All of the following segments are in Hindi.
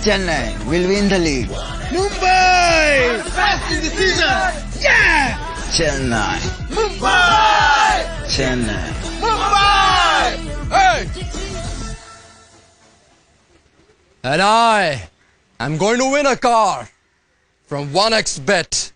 Chennai will win the league. Mumbai! Best in the season! Yeah! Chennai. Mumbai! Chennai. Mumbai! Hey! And I am going to win a car from 1xBet.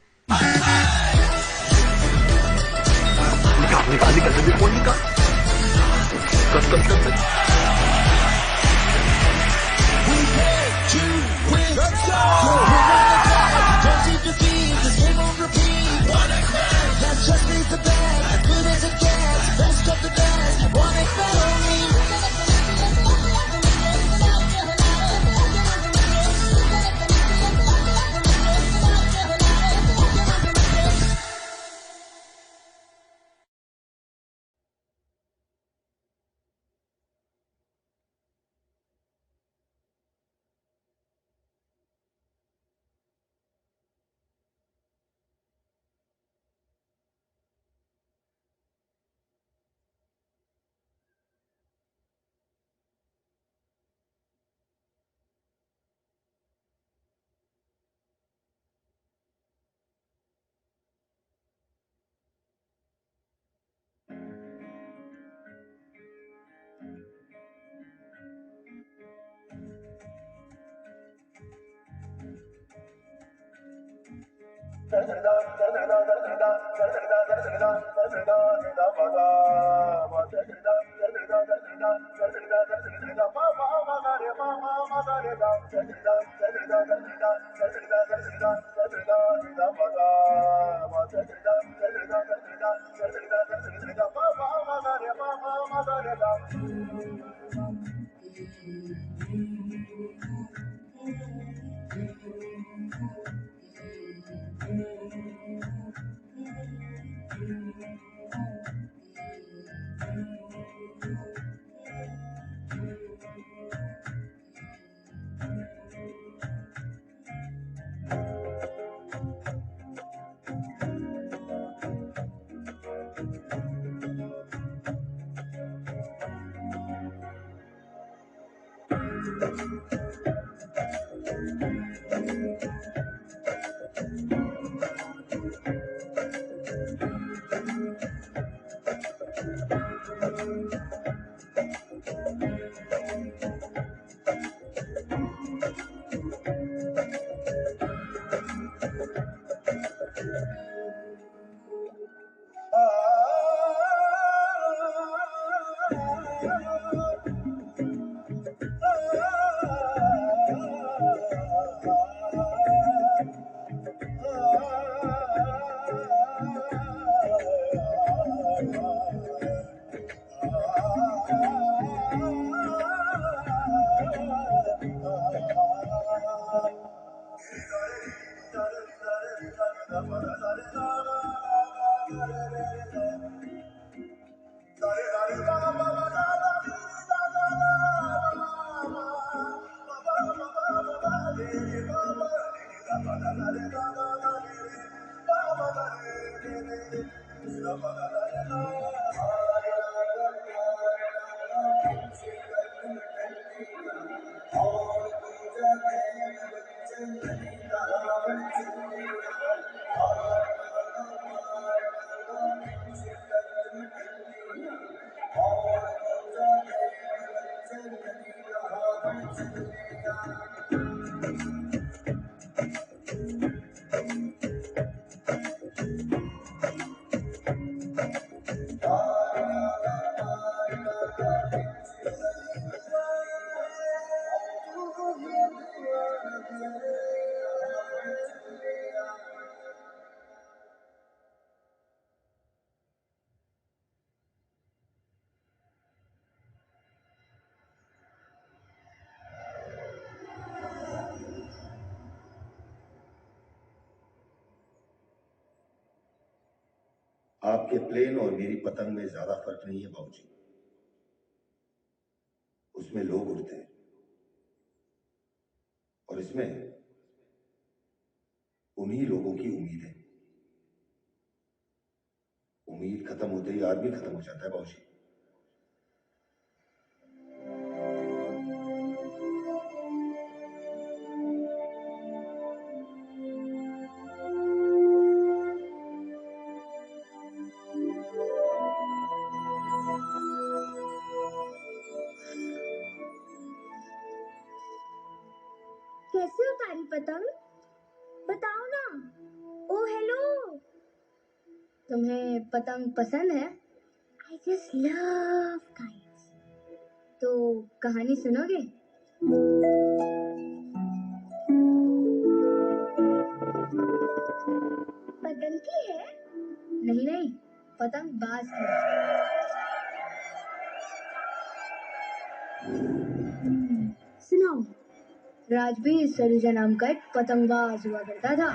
आपके प्लेन और मेरी पतंग में ज्यादा फर्क नहीं है बाबूजी। उसमें लोग उड़ते हैं और इसमें उन्हीं लोगों की उम्मीद है। उम्मीद खत्म होते ही आदमी खत्म हो जाता है बाबूजी। पतंग बताओ ना। ओ हेलो, तुम्हें पतंग पसंद है? I just love kites. तो कहानी सुनोगे? पतंग की है? नहीं नहीं, पतंग बाज की। सुनाओ। राजवीर सलूजा नाम का एक पतंगबाज हुआ करता था।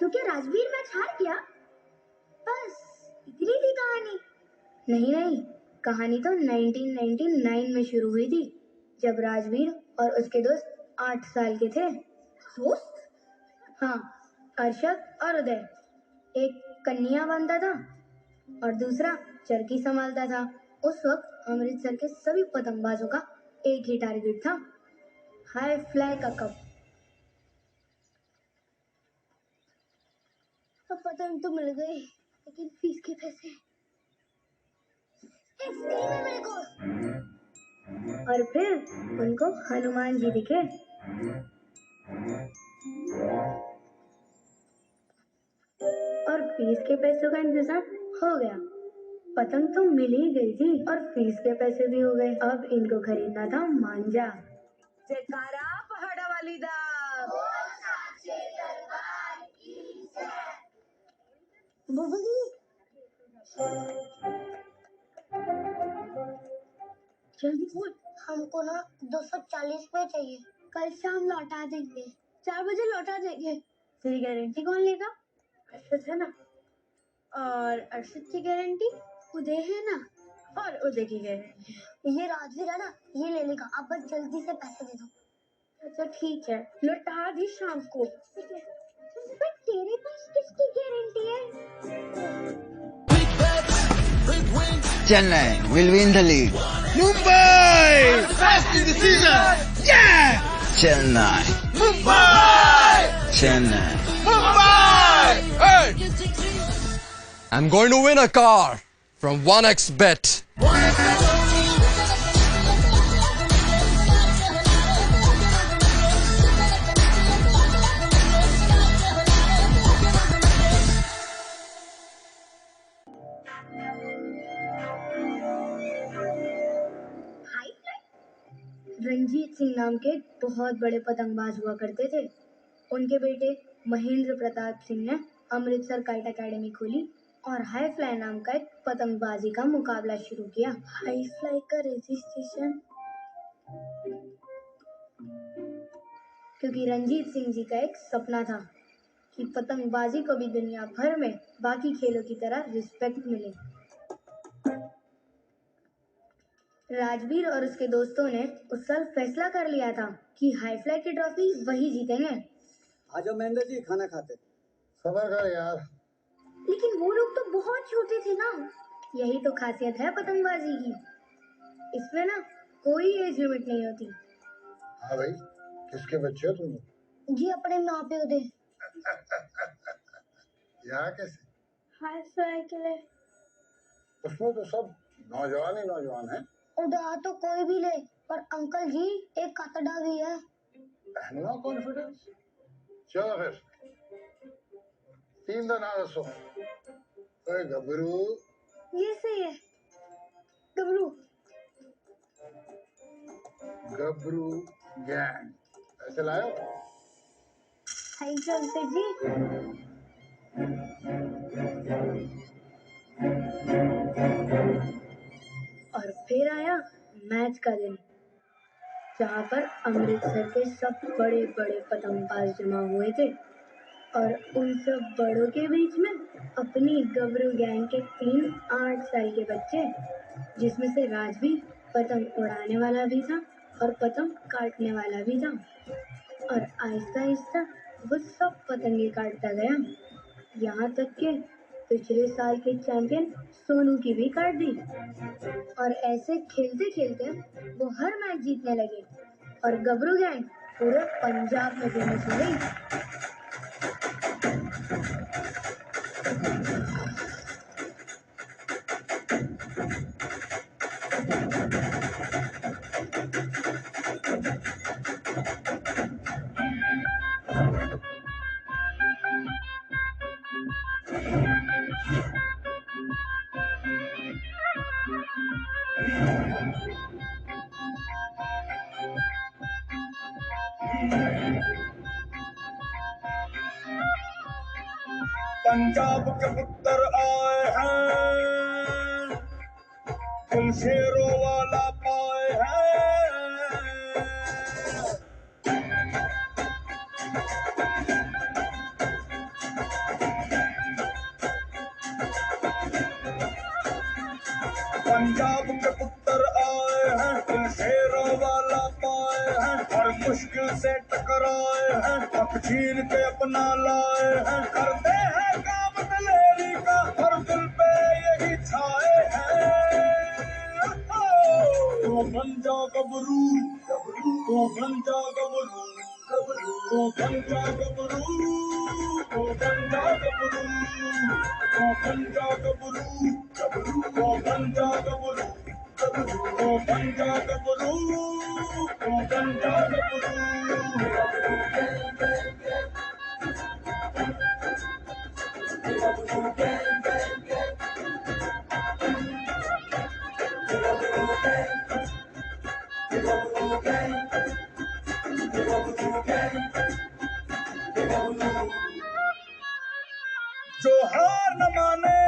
तो क्या राजवीर मैच हार गया? बस इतनी थी कहानी? नहीं नहीं, कहानी तो 1999 में शुरू हुई थी, जब राजवीर और उसके दोस्त 8 साल के थे। दोस्त? हाँ, अर्शद और उदय। एक कन्या बनता था और दूसरा चरखी संभालता था। उस वक्त अमृतसर के सभी पतंगबाजों का एक ही टारगेट था, हाई फ्लाई का कप। अब पतंग तो मिल गई, लेकिन फीस के पैसे है मेरे को। और फिर उनको हनुमान जी दिखे। और फीस के पैसों का इंतजाम हो गया। पतंग तो मिल ही गई थी और फीस के पैसे भी हो गए। अब इनको खरीदना था मांझा। जयकारा पहाड़ा वाली दा। जल्दी बोल। हमको ना 240 पे चाहिए। कल शाम लौटा देंगे, 4 बजे लौटा देंगे। तेरी गारंटी कौन लेगा? अर्शद है ना। और अर्शद की गारंटी उदय है ना। और उदय की गारंटी ये राजवीर है ना, ये ले लेगा। आप बस जल्दी से पैसे दे दो। अच्छा ठीक है, लौटा दी शाम को। पर तेरे पास किसकी गारंटी है? Chennai will win the league. Mumbai! Best in the season! Yeah! Chennai. Mumbai! Chennai. Mumbai! Hey! I'm going to win a car from 1xBet. Ranjit Singh नाम के बहुत बड़े पतंगबाज हुआ करते थे। उनके बेटे महेंद्र प्रताप सिंह ने अमृतसर काइट अकेडमी खोली और हाई फ्लाई नाम का एक पतंगबाजी का मुकाबला शुरू किया। हाई फ्लाई का रजिस्ट्रेशन क्योंकि रंजीत सिंह जी का एक सपना था कि पतंगबाजी को भी दुनिया भर में बाकी खेलों की तरह रिस्पेक्ट मिले। राजवीर और उसके दोस्तों ने उस साल फैसला कर लिया था कि हाई फ्लाई की ट्रॉफी वही जीतेंगे। आजो महेंद्र जी खाना खाते। सबर कर यार। लेकिन वो लोग तो बहुत छोटे थे ना। यही तो खासियत है पतंगबाजी की, इसमें ना कोई एज लिमिट नहीं होती। हाँ भाई, किसके बच्चे हो तुम? जी अपने माँ पे दे। यहाँ कैसे? साइकिल है। उसमें तो सब नौजवान ही नौजवान हैं। उड़ा तो कोई भी ले, पर अंकल जी एक कतड़ा भी है। No confidence. चलो फिर तीन दिन आ सो। गबरू ये सही है। गबरू गबरू गैंग ऐसे लायो। थैंक यू अंकल जी। और फिर आया मैच का दिन, जहाँ पर अमृतसर के सब बड़े बड़े पतंगबाज जमा हुए थे। और उन सब बड़ों के बीच में अपनी गबरू गैंग के 3 8 साल के बच्चे, जिसमें से राजवीर पतंग उड़ाने वाला भी था और पतंग काटने वाला भी था। और आहिस्ता आहिस्ता वो सब पतंगे काटता गया, यहाँ तक कि पिछले साल के चैंपियन सोनू की भी काट दी। और ऐसे खेलते खेलते वो हर मैच जीतने लगे और गबरू गैंग पूरे पंजाब में फेमस हो गई। पंजाब के पुत्र आए हैं, तुम शेरों वाला पाए हैं। पंजाब के पुत्र आए हैं, तुम शेरों वाला पाए हैं। हर मुश्किल से टकराए हैं, हक छीन के अपना लाए हैं। करते हैं काम दलेरी का, हर दिल पे यही छाए हैं। तो बन जा गबरू, तो बन जा गबरू, तो बन जा गबरू, तो बन जा गबरू, तो बन जा गबरू, तो बन जा गबरू, तो बन जा गबरू, तो बन जा जो हार न माने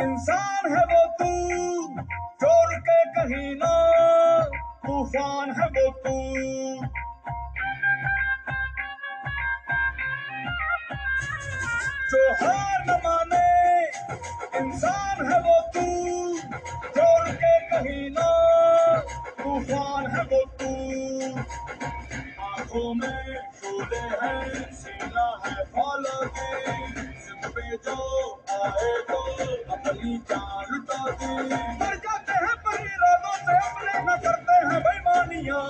इंसान है वो तू, जोर के कहीं ना तूफान है वो तू। जो हार न माने इंसान है वो तू, जोर के कहीं ना तूफान है वो तू। आंखों में शोले हैं, सीना है फौलादी, जिद पे जो आए तो अपनी जान लुटा दी। मर जाते हैं पर इरादों से अपने, न करते हैं बेईमानियां।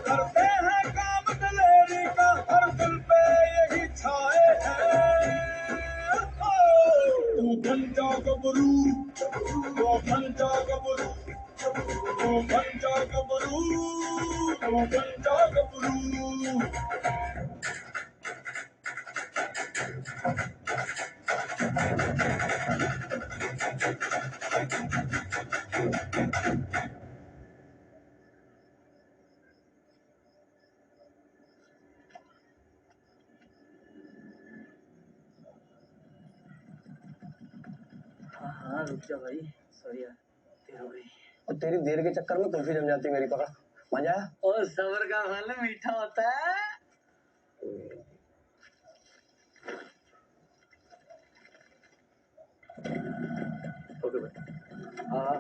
करते हैं काम दलेरी का, हर दिल पे यही छाए हैं। तू बन जा गबरू, तू बन जा गबरू, तू बन जा गबरू, तू बन जा गबरू। हाँ रुक जा भाई, सॉरी यार, देर हो गई। और तेरी देर के चक्कर में कुल्फी जम जाती मेरी। पकड़, मजा आया? और सब्र का फल मीठा होता है। ओके भाई। हाँ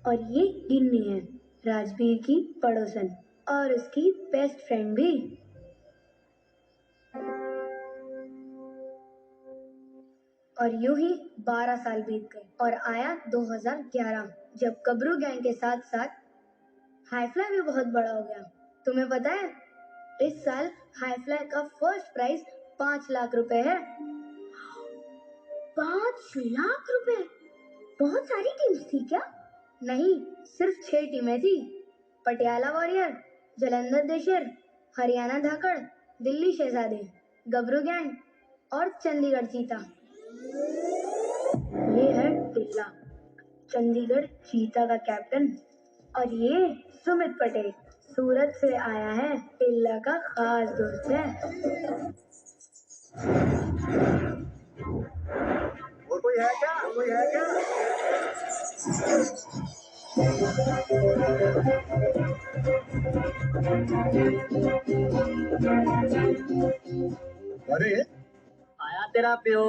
और ये गिन्नी है, राजवीर की पड़ोसन और उसकी बेस्ट फ्रेंड भी। और यूं ही 12 साल बीत गए और आया 2011, जब गबरू गैंग के साथ साथ हाई फ्लाई भी बहुत बड़ा हो गया। तुम्हें पता है इस साल हाई फ्लाई का फर्स्ट प्राइज 5 लाख रुपए है। 5 लाख रुपए? बहुत सारी टीम्स थी क्या? नहीं, सिर्फ 6 टीमें थी। पटियाला वॉरियर, जलंधर देशर, हरियाणा धाकड़, दिल्ली शहजादे, गबरू गैंग और चंडीगढ़ चीता। ये है टिल्ला, चंडीगढ़ चीता का कैप्टन। और ये सुमित पटेल, सूरत से आया है, टिल्ला का खास दोस्त है। और कोई है क्या? कोई है क्या? अरे आया तेरा प्यो।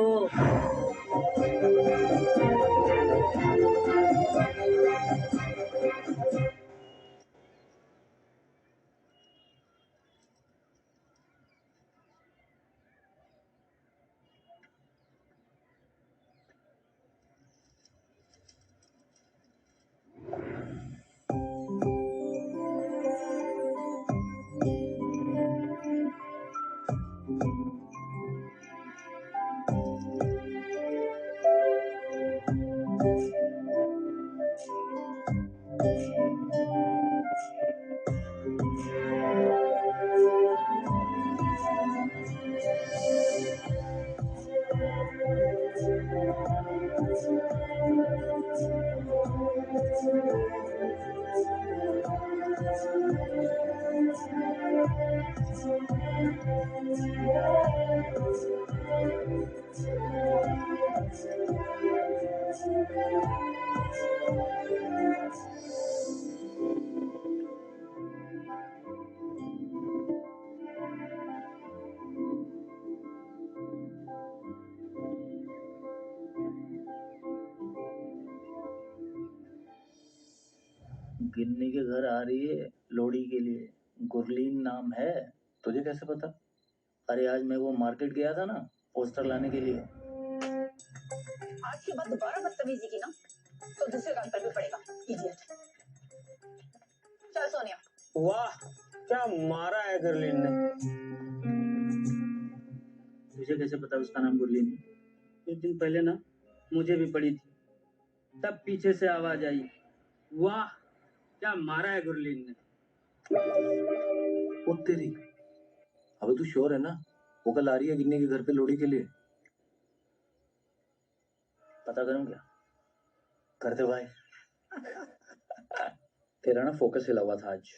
गिन्नी के घर आ रही है लोड़ी के लिए। गुरलीन नाम है। तुझे कैसे पता? अरे आज मैं वो मार्केट गया था ना पोस्टर लाने के लिए। आज के बाद दोबारा बदतमीजी की ना तो दूसरे कान पर भी पड़ेगा। इडियट। चल सोनिया। वाह क्या मारा है गुरलीन ने। तुझे कैसे पता उसका नाम गुरलीन है? कुछ दिन पहले ना मुझे भी पड़ी थी, तब पीछे से आवाज आई, वाह क्या मारा है गुरलीन ने। ओ तेरी, अबे तू श्योर है ना वो कल आ रही है गिन्नी के घर पे लोड़ी के लिए? पता करूं क्या? करते भाई। तेरा ना फोकस हिला हुआ था आज।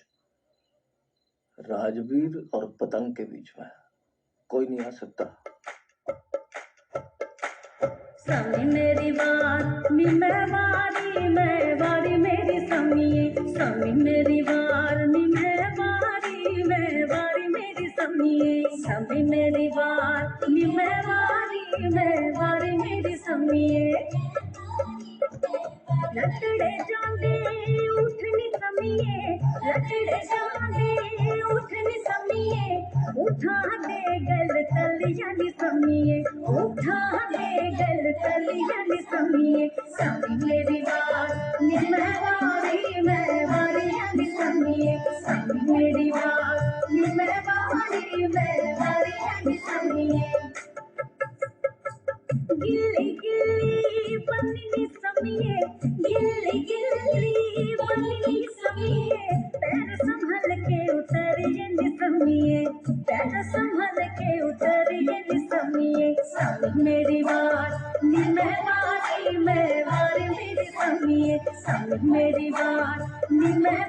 राजवीर और पतंग के बीच में कोई नहीं आ सकता। समी मेरी बात नी मैं वारी मेरी समिए। समी मेरी बात नी मैं वारी मेरी समिए। समी मेरी बात नी मैं वारी मेरी समिए। लटड़े जांदे उठनी समिए, लटड़े जांदे उठनी समिए। उठा दे गल तलिया नी समिए, उठा दे गल तलिया नी समिए। समी मेरी बात नी मैं वारी नी समिए। समी मेरी बात नी मैं वारी नी समिए। गिल्ली गिल्ली बन्नी समिए, गिल्ली गिल्ली बन्नी समिए। पैर संभल के उतरिए नी समिए, पैर संभल के उतरिए नी समिए। समी मेरी बात नी मैं वारी मेरी समिए। समी मेरी बात नी मैं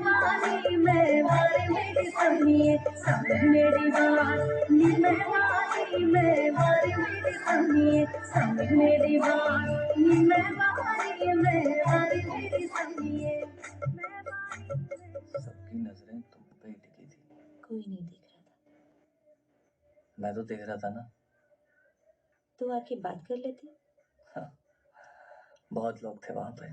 वारी मेरी समिए। समी मेरी बात नी मैं वारी मेरी समिए। समी मेरी बात नी मैं वारी मेरी समिए। सबकी नजरें तुम पे ही टिकी थी। कोई नहीं देख रहा था मैं तो देख रहा था ना। तो आके बात कर लेती। बहुत लोग थे वहां पे।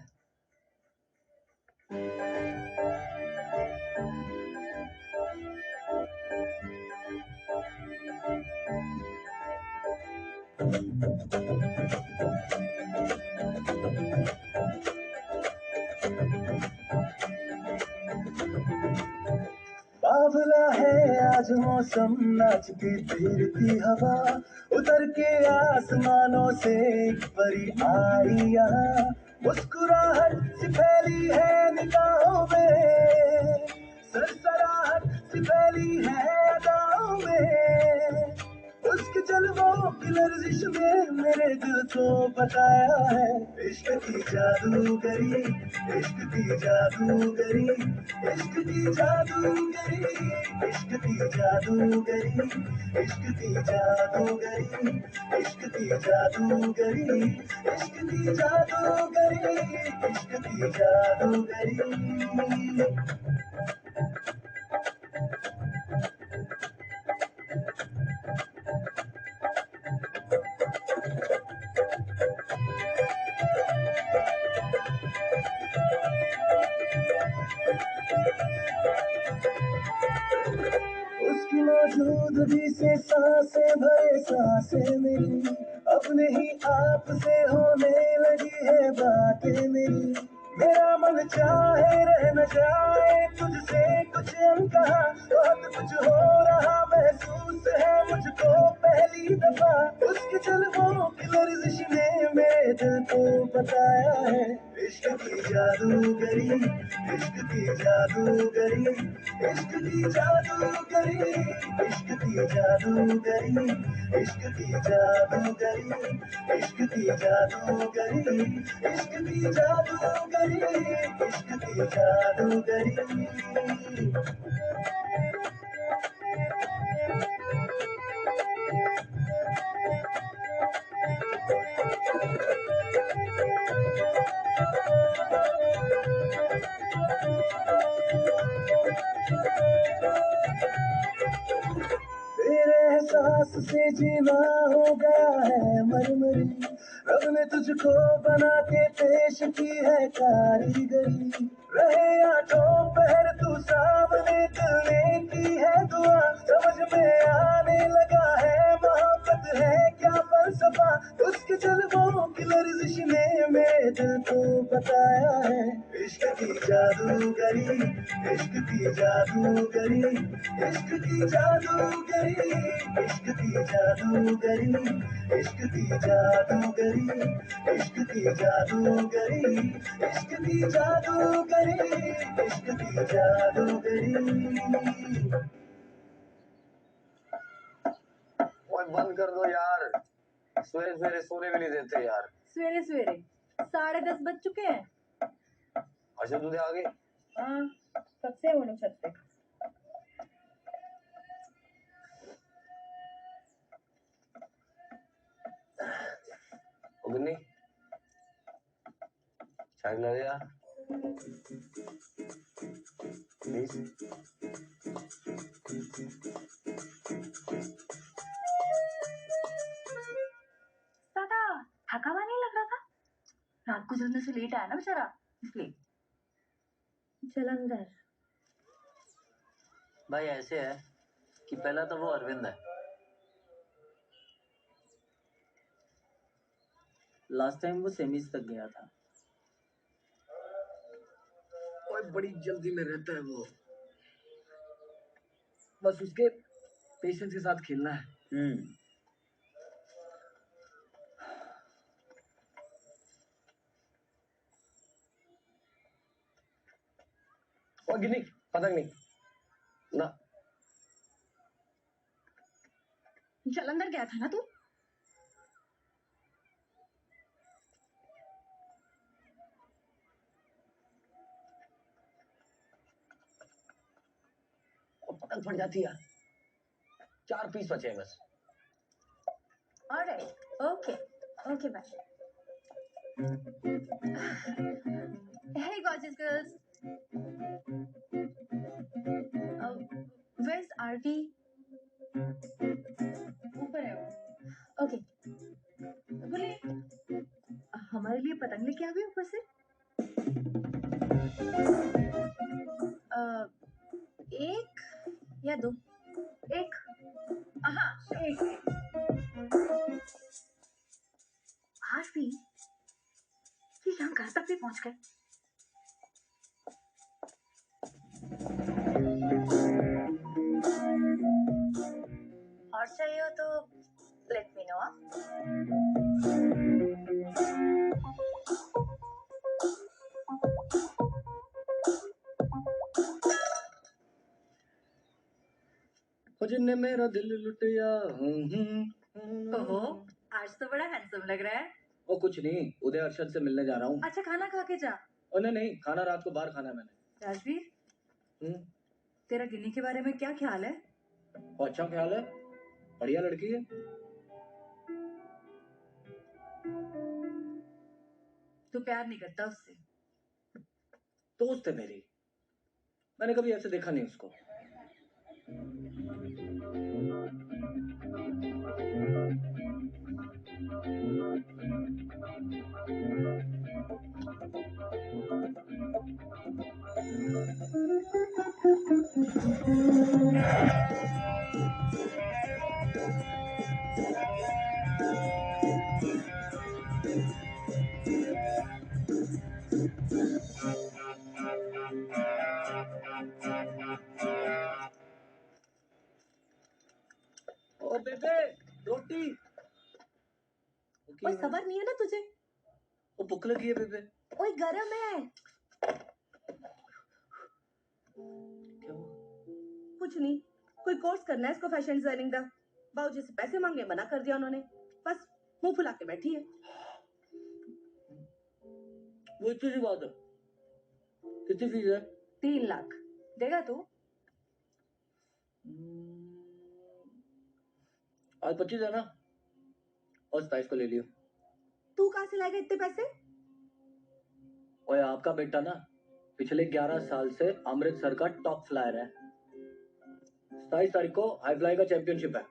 आज मौसम नाचती तैरती हवा, उतर के आसमानों से एक परी आई यहाँ, मुस्कुराहट सी फैली है निगाहों में, सरसराहट सी फैली है अदाओं में, उसके जलवों की लर्जिश ने मेरे दिल को बताया है, इश्क की जादूगरी, इश्क की जादूगरी, इश्क की जादूगरी, इश्क की जादूगरी, इश्क की जादूगरी, इश्क की जादूगरी, इश्क की जादूगरी, इश्क की जादूगरी। उसकी मौजूदगी से सांसें भरे सांसें मेरी, अपने ही आप से होने लगी है बातें मेरी, मेरा मन चाहे रह न जाए तुझसे कुछ अनकहा, बहुत कुछ हो रहा महसूस है मुझको पहली दफा, उसके जलवों की लर्जिश ने मेरे दिल को बताया है, इश्क की जादूगरी, इश्क की जादूगरी, इश्क की जादूगरी, इश्क की जादूगरी, इश्क की जादूगरी, इश्क की जादूगरी, इश्क की जादूगरी, इश्क की जादूगरी। तेरे एहसास से जीना हो गया है मरमरी, रब ने तुझको बना के पेश की है कारीगरी, रहे आठों पहर तू सामने दिल ने की है दुआ, समझ में आने लगा है मोहब्बत है क्या फलसफा, उसके जलवों की लर्जिश ने मेरे दिल को बताया है, इश्क की जादूगरी, इश्क की जादूगरी, इश्क की जादूगरी, इश्क की जादूगरी, इश्क की जादूगरी, इश्क की जादूगरी, इश्क की जादूगरी, इश्क की जादूगरी। ओए बंद कर दो यार, सवेरे सवेरे सोने भी नहीं देते यार। सवेरे सवेरे 10:30 बज चुके हैं। अच्छा दूधे आ गए? हाँ, कब से होने छत पे। उगनी चाय ला दे यार प्लीज। दादा थका हुआ नहीं लग रहा था? रात को जल्दी से लेट आया ना बेचारा, इसलिए। चल अंदर। भाई ऐसे है कि पहला तो वो अरविंद है, लास्ट टाइम वो सेमीज तक गया था। और बड़ी जल्दी में रहता है वो, बस उसके पेशेंस के साथ खेलना है। और गिनी पतंग नहीं ना। चल अंदर गया था ना तू? और पतंग फट जाती है, 4 पीस बचे हैं बस। Alright, okay okay bye. Hey gorgeous girls. Where's RV? ऊपर है वो। Okay. गुली, हमारे लिए पतंग लेके आ गए ऊपर से? एक या दो? एक। हाँ, एक। RV, ये यहाँ घर तक भी पहुंच गए। और चाहिए हो तो लेट मी नो। जिनने मेरा दिल लुटिया। ओहो, आज तो बड़ा हैंडसम लग रहा है। वो कुछ नहीं, उदय अरशद से मिलने जा रहा हूँ। अच्छा खाना खा के जा। नहीं, खाना रात को बाहर खाना है मैंने। राजवीर, तेरा गिन्नी के बारे में क्या ख्याल है? अच्छा ख्याल है, बढ़िया लड़की है। तू प्यार नहीं करता उससे? दोस्त है मेरी, मैंने कभी ऐसे देखा नहीं उसको। ओ बेबे, रोटी। ओए सबर नहीं है ना तुझे? वो भूख लगी है बेबे। ओए गरम है। क्या हुआ? कुछ नहीं, कोई कोर्स करना है इसको फैशन डिजाइनिंग का। बाबूजी से पैसे मांगे, मना कर दिया उन्होंने। बस मुंह फुला के बैठी है। वो इतनी सी बात है? कितनी फीस है? 3 लाख देगा तू? आज 25 है ना, और 27 को ले लियो। तू कहाँ से लाएगा इतने पैसे? ओए आपका बेटा ना पिछले 11 साल से अमृतसर का टॉप फ्लायर है। 27 तारीख को हाई फ्लाई का चैंपियनशिप है।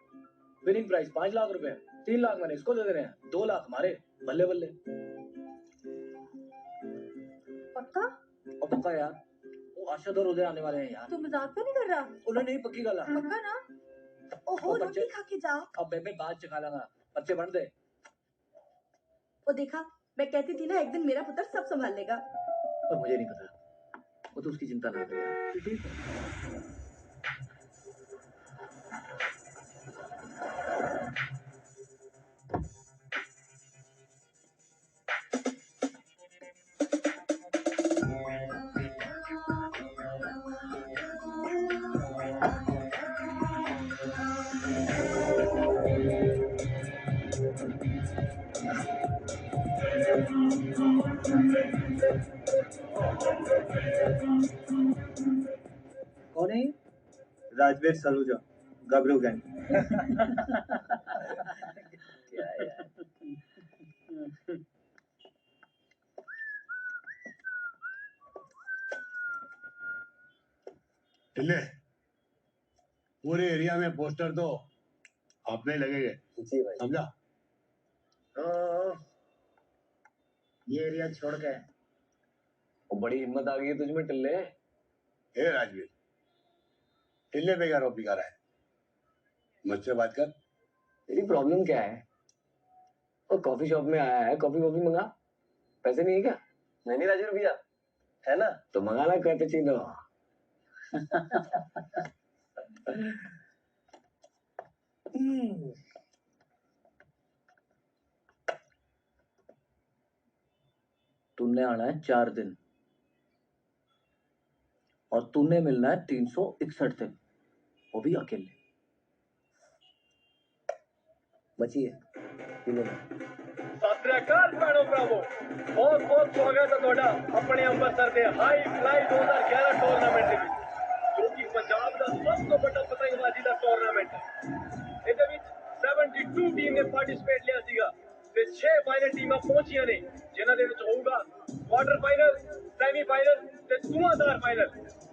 विनिंग प्राइस 5 लाख रुपए। 3 लाख मैंने इसको दे देने हैं, 2 लाख हमारे। बल्ले बल्ले। पक्का? और पक्का यार, वो अरशद और उदय आने वाले हैं यार। तू मजाक तो नहीं कर रहा? उन्हें नहीं, पक्की गल है। पक्का ना? ओहो, और रोटी खा के जाओ। अब बेबे बाद चखा लेगा, बच्चे बढ़ दे। वो देखा, मैं कहती थी ना एक दिन मेरा पुत्र सब संभाल लेगा। और मुझे नहीं पता, वो तो उसकी चिंता ना करे यार। ठीक है। कौन है? राजवीर सलूजा, गबरू गैंग। क्या यार। टिल्ले, पूरे एरिया में पोस्टर तो अपने लगेंगे। जी भाई। समझा? ये एरिया छोड़ के वो बड़ी हिम्मत आ गई है तुझमें टिल्ले। हे राजवीर, टिल्ले बेकार हो बिगाड़ा है, मुझसे बात कर। तेरी प्रॉब्लम क्या है? वो कॉफी शॉप में आया है, कॉफी कॉफी मंगा। पैसे नहीं है क्या? नहीं राजीव भैया, है ना तो मंगाना कैपेचिनो। तूने आना है 4 दिन और तूने मिलना है 361 दिन, वो भी अकेले। बची है सतरकाल भैनों भरावो, बहुत बहुत स्वागत है ਤੁਹਾਡਾ ਆਪਣੇ ਅੰਮ੍ਰਿਤਸਰ ਦੇ ਹਾਈ ਫਲਾਈ 2011 ਟੂਰਨਾਮੈਂਟ ਦੇ ਵਿੱਚ, ਜੋ ਕਿ ਪੰਜਾਬ ਦਾ ਸਭ ਤੋਂ ਵੱਡਾ ਪਤੰਗਬਾਜ਼ੀ ਦਾ ਟੂਰਨਾਮੈਂਟ ਹੈ। ਇਹਦੇ ਵਿੱਚ 72 ਟੀਮ ਨੇ ਪਾਰਟਿਸਿਪੇਟ ਲਿਆ ਸੀਗਾ ਤੇ 6 ਫਾਈਨਲ ਟੀਮਾਂ ਪਹੁੰਚੀਆਂ ਨੇ, ਜਿਨ੍ਹਾਂ ਦੇ ਵਿੱਚ ਹੋਊਗਾ ਕੁਆਟਰ ਫਾਈਨਲ, ਸੈਮੀ ਫਾਈਨਲ ਤੇ ਧੂਆਂਧਾਰ ਫਾਈਨਲ।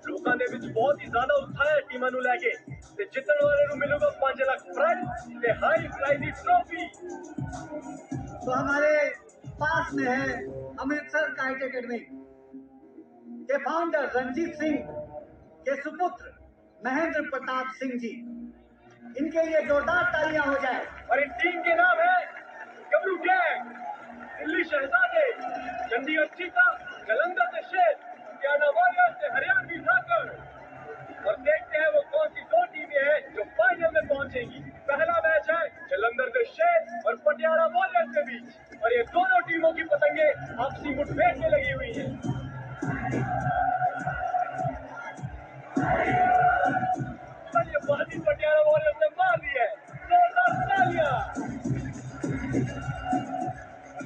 ਲੋਕਾਂ ਦੇ ਵਿੱਚ ਬਹੁਤ ਹੀ ਜ਼ਿਆਦਾ ਉਤਸ਼ਾਹ ਹੈ ਟੀਮਾਂ ਨੂੰ ਲੈ ਕੇ ਤੇ ਜਿੱਤਣ ਵਾਲੇ ਨੂੰ ਮਿਲੂਗਾ 5 ਲੱਖ ਪ੍ਰਾਈਜ਼ ਤੇ ਹਾਈ ਫਲਾਈ ਦੀ ट्रॉफी। तो हमारे पास में है अमृतसर काइट एकेडमी के फाउंडर रंजीत सिंह के सुपुत्र महेंद्र प्रताप सिंह जी। इनके लिए जोरदार तालियां हो जाए। और इस टीम के नाम है गबरू गैंग, दिल्ली शहजादे, चंडीगढ़ चीता, जालंधर से शेर, हरियाणा वॉरियर से हरियाणवी ठाकर। और देखते हैं वो कौन सी 2 टीमें हैं जो फाइनल में पहुंचेंगी। पहला आपसी मुठभेड़ में लगी हुई है। ये बाजी पटियाला वॉरियर्स ने मार दी है। जोरदार तालियां।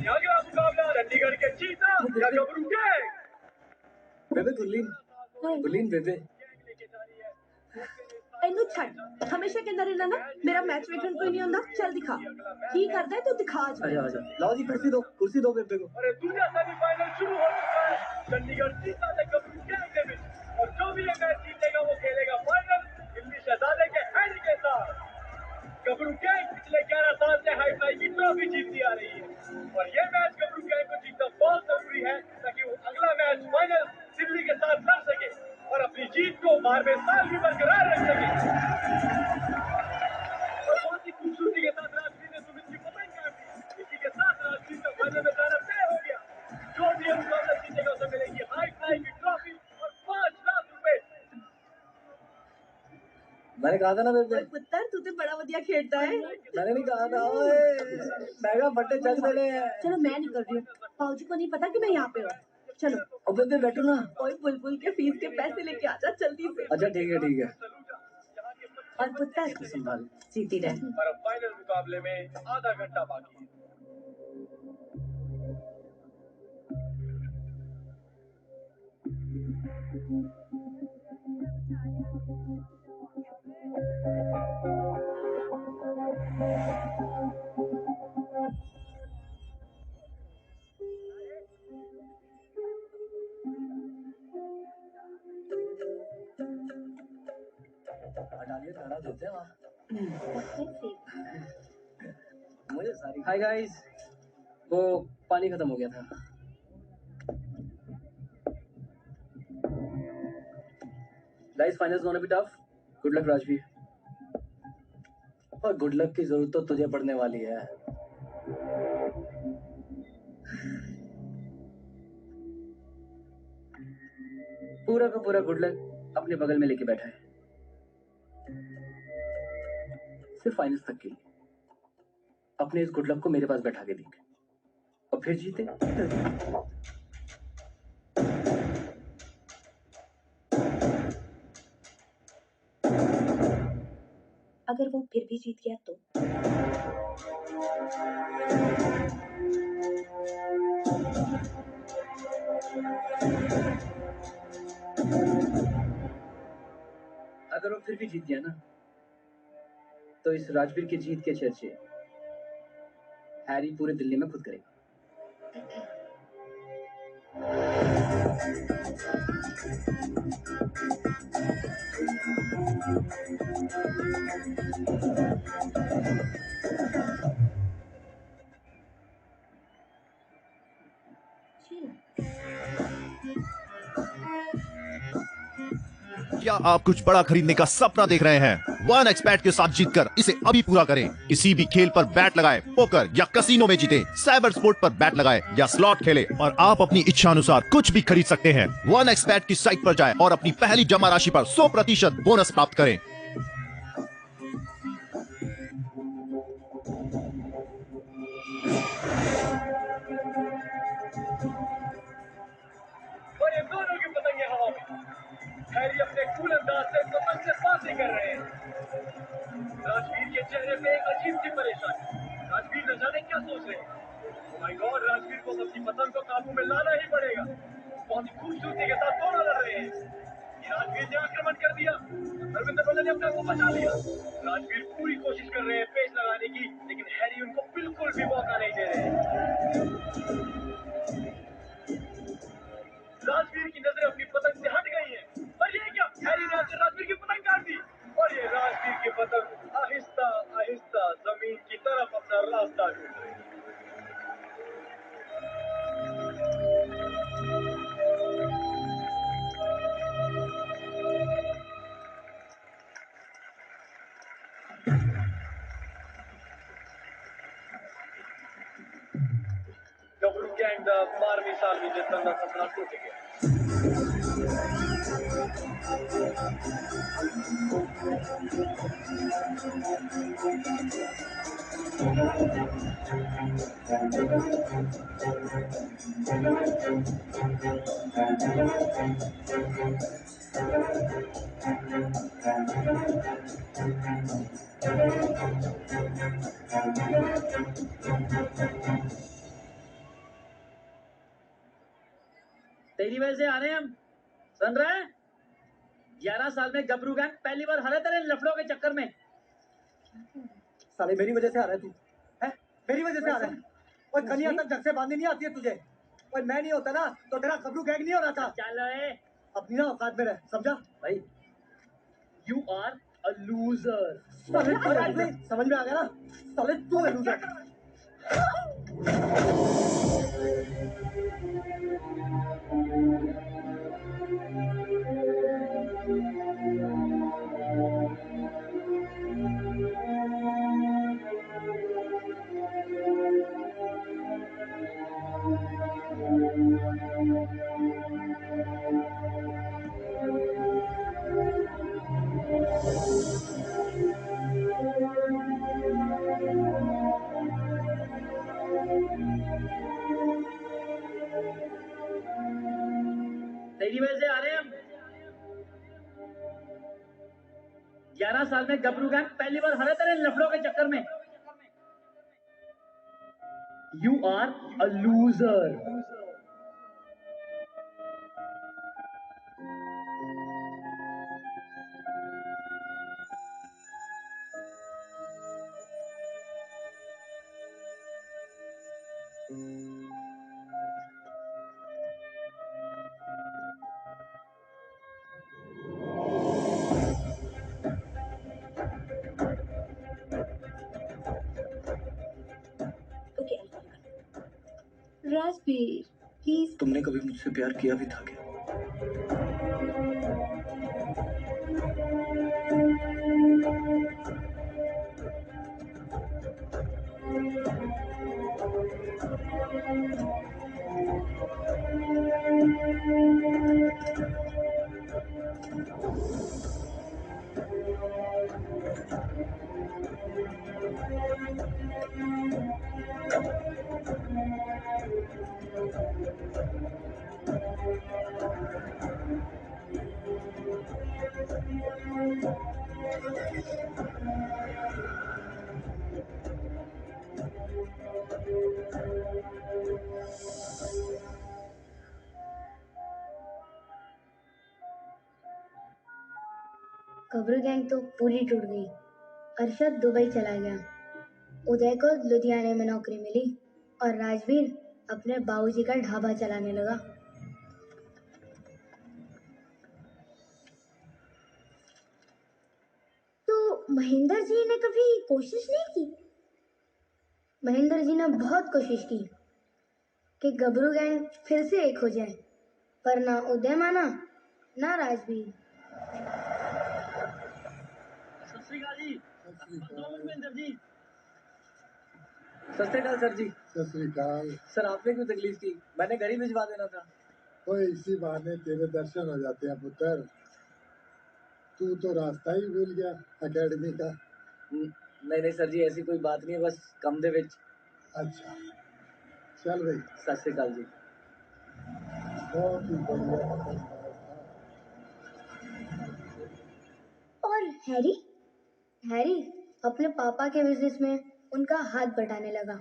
अगला मुकाबला चंडीगढ़ के चीता या गबरू गैंग। बेबे गुरलीन बेबे ਇਹਨੂੰ ਛੱਡ ਹਮੇਸ਼ਾ ਕਹਿੰਦਾ ਰਹਿਣਾ ਨਾ ਮੇਰਾ ਮੈਚ ਵੇਖਣ ਕੋਈ ਨਹੀਂ ਹੁੰਦਾ ਚੱਲ ਦਿਖਾ ਕੀ ਕਰਦਾ ਹੈ ਤੂੰ ਦਿਖਾ ਅੱਜ आजा लाओ जी कुर्सी दो बेबे को। अरे दूसरा सेमीफाइनल शुरू हो चुका है। चंडीगढ़ चीता ने गबरू गैंग के बीच और जो भी ये मैच जीतेगा वो खेलेगा फाइनल दिल्ली शहजादे के हैरी के साथ। गबरू गैंग पिछले 11 साल से हाईफ्लाई की ट्रॉफी जीतती आ रही है और ये मैच गबरू गैंग को जीतना बहुत जरूरी है ताकि वो अगला मैच फाइनल दिल्ली के साथ लड़ सके और अपनी जीत को बारहवें साल भी बरकरार रख सके। और बहुत ही खूबसूरती के साथ राजवीर ने सुमित की पतंग काट दी। इसी के साथ राजवीर का फाइनल में जाना तय हो गया। जो भी ये मुकाबला जीतेगा उसे मिलेगी हाई फ्लाई की ट्रॉफी और 5 लाख रुपए। मैंने कहा था ना बेबे पुत्र तू तो बड़ा बढ़िया खेलता है मैंने नहीं कहा था ओए मैगा बट्टे चल देने हैं। चलो मैं निकल रही हूँ पाऊजी को नहीं पता कि मैं यहाँ पे हूँ चलो अब बेबे बैठो ना। ओए बुलबुल के फीस के पैसे लेके आजा जल्दी से अच्छा ठीक है और पुत्र संभाल जीती रहे और अब फाइनल मुकाबले में आधा घंटा बाकी है। डालिए खाना देते हैं वहाँ। मुझे सारी हाय गाइस वो पानी खत्म हो गया था। Guys finals gonna be tough. Good luck Rajveer. और गुड लक की जरूरत तो तुझे पड़ने वाली है। पूरा का पूरा गुड लक अपने बगल में लेके बैठा है सिर्फ फाइनल्स तक के लिए। अपने इस गुड लक को मेरे पास बैठा के देख और फिर जीते। अगर वो फिर भी जीत गया तो अगर वो फिर भी जीत गया ना तो इस राजवीर की जीत के चर्चे हैरी पूरे दिल्ली में खुद करेगा। क्या आप कुछ बड़ा खरीदने का सपना देख रहे हैं? वन एक्सपेट के साथ जीतकर इसे अभी पूरा करें। किसी भी खेल पर बैट लगाएं, पोकर या कसिनो में जीते, साइबर स्पोर्ट पर बैट लगाएं या स्लॉट खेलें और आप अपनी इच्छा अनुसार कुछ भी खरीद सकते हैं। वन एक्सपेट की साइट पर जाएं और अपनी पहली जमा राशि पर 100% बोनस प्राप्त करें। और ये दोनों की पतंगे हवा में। हैरी अपने कूल अंदाज से पतंग से बातें कर रहे हैं। राजवीर के चेहरे पे एक अजीब सी परेशानी। राजवीर न जाने क्या सोच रहे हैं। ओह माय गॉड, राजवीर को अपनी पतंग को काबू में लाना ही पड़ेगा। बहुत ही खूबसूरती के साथ दोनों लड़ रहे हैं। ये राजवीर ने आक्रमण कर दिया। धर्मेंद्र बल्ला ने अपने आप को बचा लिया। राजवीर पूरी कोशिश कर रहे हैं पेच लगाने की, लेकिन हैरी उनको बिल्कुल भी मौका नहीं दे रहे हैं। राजवीर की नजरें अपनी पतंग से हट गई हैं। और ये क्या, हैरी ने राजवीर की पतंग काट दी और ये राजवीर की पतंग आहिस्ता आहिस्ता जमीन की तरफ अपना रास्ता ढूंढ रही है। गबरू गैंग दा 12वीं साल में जितने का सपना टूट गया। तेरी वजह से आ रहे हैं हम, सुन रहे हैं? 11 साल में गबरू गैंग पहली बार हारे तेरे लफड़ों के चक्कर में। साले मेरी वजह से आ रहा है तू, है? मेरी वजह से आ रहा है। और कन्या तक जग से बांधनी नहीं आती है तुझे। और मैं नहीं होता ना तो तेरा गबरू गैंग नहीं होना था। चलो अपनी ना औकात में रह, समझा? भाई यू आर अ लूजर। समझ में आ गया ना? साले तू है लूजर। तेरी वजह से आ रहे हैं हम। 11 साल में गबरू गैंग पहली बार हारे तेरे लफड़ों के चक्कर में। You are a loser. Rajveer please. तुमने कभी मुझसे प्यार किया भी था क्या? गबरू गैंग तो पूरी टूट गई। अरशद दुबई चला गया, उदय को लुधियाने में नौकरी मिली और राजवीर अपने बाबूजी का ढाबा चलाने लगा। तो महेंद्र जी ने कभी कोशिश नहीं की? महेंद्र जी ने बहुत कोशिश की कि गबरू गैंग फिर से एक हो जाए, पर ना उदय माना ना राजवीर। सत श्री अकाल जी। 2 मिनट में अंदर जी। सत श्री अकाल सर जी। सत श्री अकाल। सर आपने क्यों तकलीफ की? मैंने घर ही भिजवा देना था। ओए इसी बहाने तेरे दर्शन हो जाते हैं पुत्र। तू तो रास्ता ही भूल गया एकेडमी का। नहीं नहीं सर जी, ऐसी कोई बात नहीं है, बस कम दे विच। अच्छा चल भाई। सत श्री अकाल जी। बहुत ही बढ़िया। और हैरी हैरी अपने पापा के बिजनेस में उनका हाथ बटाने लगा,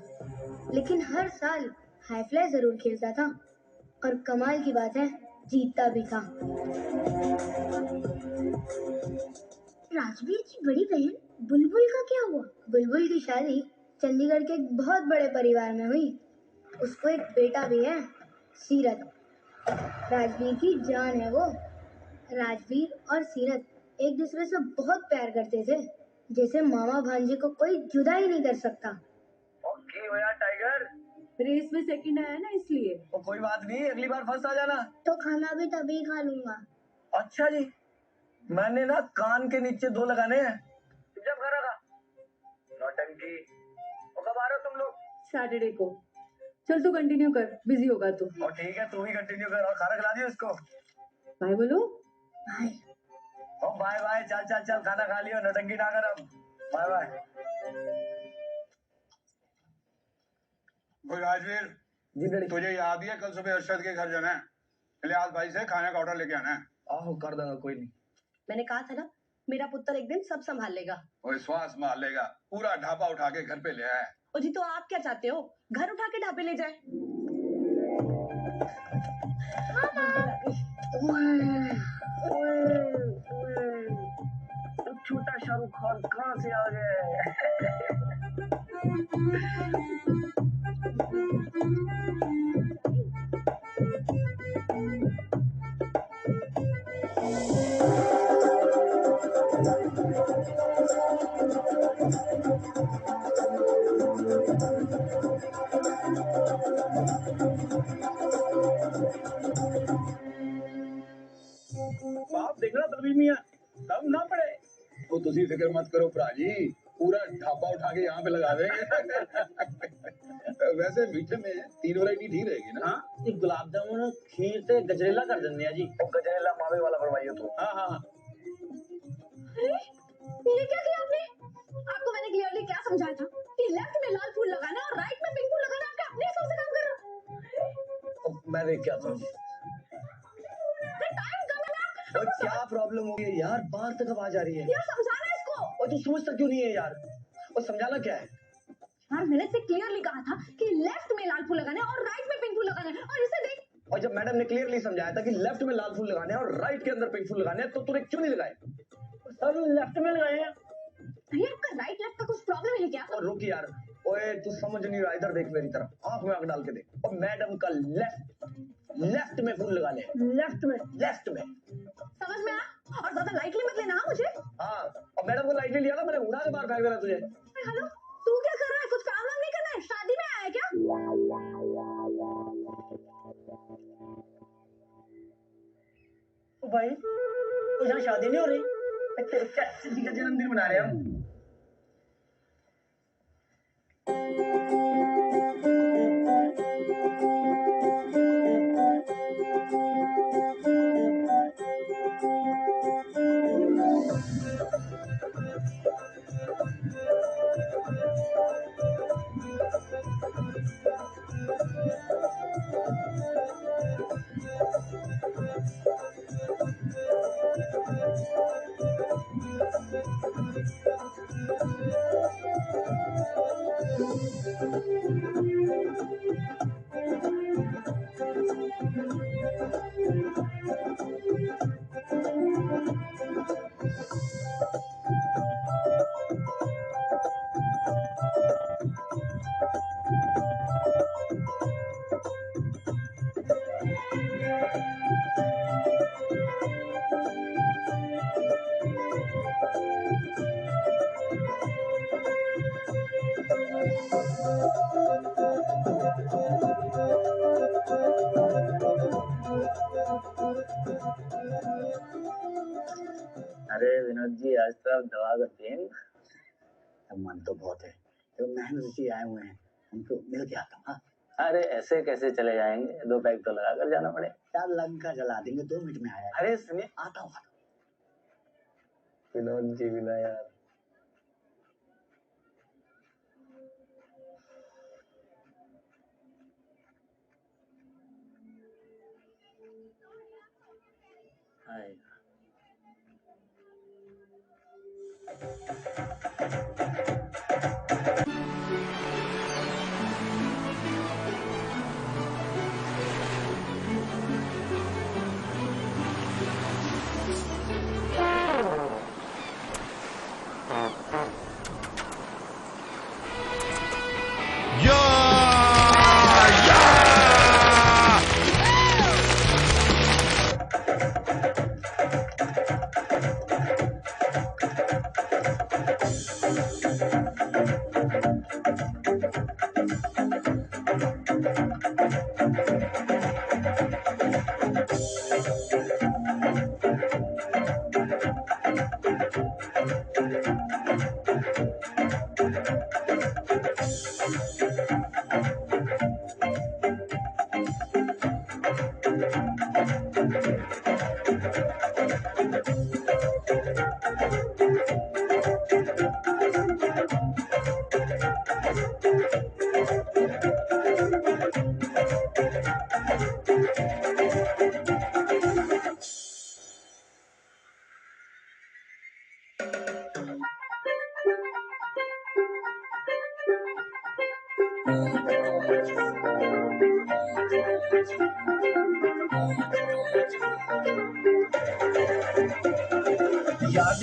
लेकिन हर साल हाईफ्लाई जरूर खेलता था और कमाल की बात है जीतता भी था। राजवीर की बड़ी बहन बुलबुल का क्या हुआ? बुलबुल की शादी चंडीगढ़ के एक बहुत बड़े परिवार में हुई। उसको एक बेटा भी है, सीरत। राजवीर की जान है वो। राजवीर और सीरत एक दूसरे से बहुत प्यार करते थे, जैसे मामा भांजे को कोई जुदा ही नहीं कर सकता। ओके भैया टाइगर, रेस में सेकंड आया ना इसलिए। तो कोई बात नहीं, अगली बार फर्स्ट आ जाना। तो खाना भी तभी खा लूंगा। अच्छा जी, मैंने ना कान के नीचे 2 लगाने हैं। जब घर आगा नौटंकी। कब आ रहे हो तुम लोग? सैटरडे को। चल तू कंटिन्यू कर, बिजी होगा तू। और ठीक है, तू ही कंटिन्यू कर और खाना खिला दियो इसको। बाय बोलो। बाय। ओ बाय बाय, चल चल चल, खाना खा लियो, नौटंकी ना कर अब। Bye bye. ओए राजवीर जी डैडी। तुझे याद ही है कल सुबह अरशद के घर जाना है, इलियास भाई से खाने का ऑर्डर लेके आना है। आहो कर दूंगा, कोई नहीं। मैंने कहा था ना मेरा पुत्र एक दिन सब संभाल लेगा। ओए श्वास मार लेगा, पूरा ढाबा उठा के घर पे ले आया है। ओ जी, तो आप क्या चाहते हो, घर उठा के ढाबे ले जाए? छोटा शाहरुख खान कहाँ से आ गए? बाप देखना बलवीर मियां दम ना पड़े। तो तुसी फिक्र मत करो भरा जी, पूरा ढाबा उठा के यहाँ पे लगा देंगे। वैसे मीठे में 3 वैरायटी ठीक रहेगी ना? हाँ, एक गुलाब जामुन खीर से गजरेला कर देंगे जी। और गजरेला मावे वाला बनवाइए तो। हाँ हाँ। ये क्या किया आपने? आपको मैंने क्लियरली क्या समझाया था कि लेफ्ट में लाल फूल लगाना और राइट में पिंक फूल लगाना। आपके अपने हिसाब से काम कर रहा। मैंने क्या था? टाइम कम है। और क्या प्रॉब्लम हो गई यार, बाहर तक आवाज आ रही है यार समझाना इसको। और तू समझता क्यों नहीं है यार? और समझाना क्या है यार, मैंने से क्लियरली कहा था कि लेफ्ट में लाल फूल लगाना है और राइट में पिंक फूल लगाना है, और इसे देख। और जब मैडम ने क्लियरली समझाया था कि लेफ्ट में लाल फूल लगाने हैं और राइट के अंदर पिंक फूल लगाने हैं, तो तूने क्यों नहीं लगाए? सर लेफ्ट में लगाए हैं। भैया आपका राइट लेफ्ट का कुछ प्रॉब्लम है क्या? और रुक यार, ओए तू समझ नहीं रहा, इधर देख मेरी तरफ, आंख में आंख डाल के देख। और मैडम का लेफ्ट में फूल लगाने हैं। लेफ्ट में समझ में आया? और ज्यादा लाइटली मत लेना मुझे। हाँ, और मैडम को लाइटली लिया ना, मैंने उड़ा के बाहर फेंक देना तुझे। हेलो, तू क्या कर रहा है? कुछ काम वाम नहीं करना है? शादी में आया है क्या? भाई तो यहाँ शादी नहीं हो रही, तेरे चाची का जन्मदिन मना रहे हैं हम। अरे विनोद जी, आज तो आप दवा करते हैं। मन तो बहुत है, तो महन ऋषि आए हुए हैं, उनको मिल के आता हूँ। हाँ? अरे ऐसे कैसे चले जाएंगे, 2 पैक तो लगा कर जाना पड़ेगा। यार लंका जला देंगे, 2 मिनट में आया। अरे सुनिए, आता हूँ। विनोद जी मिला यार। हाय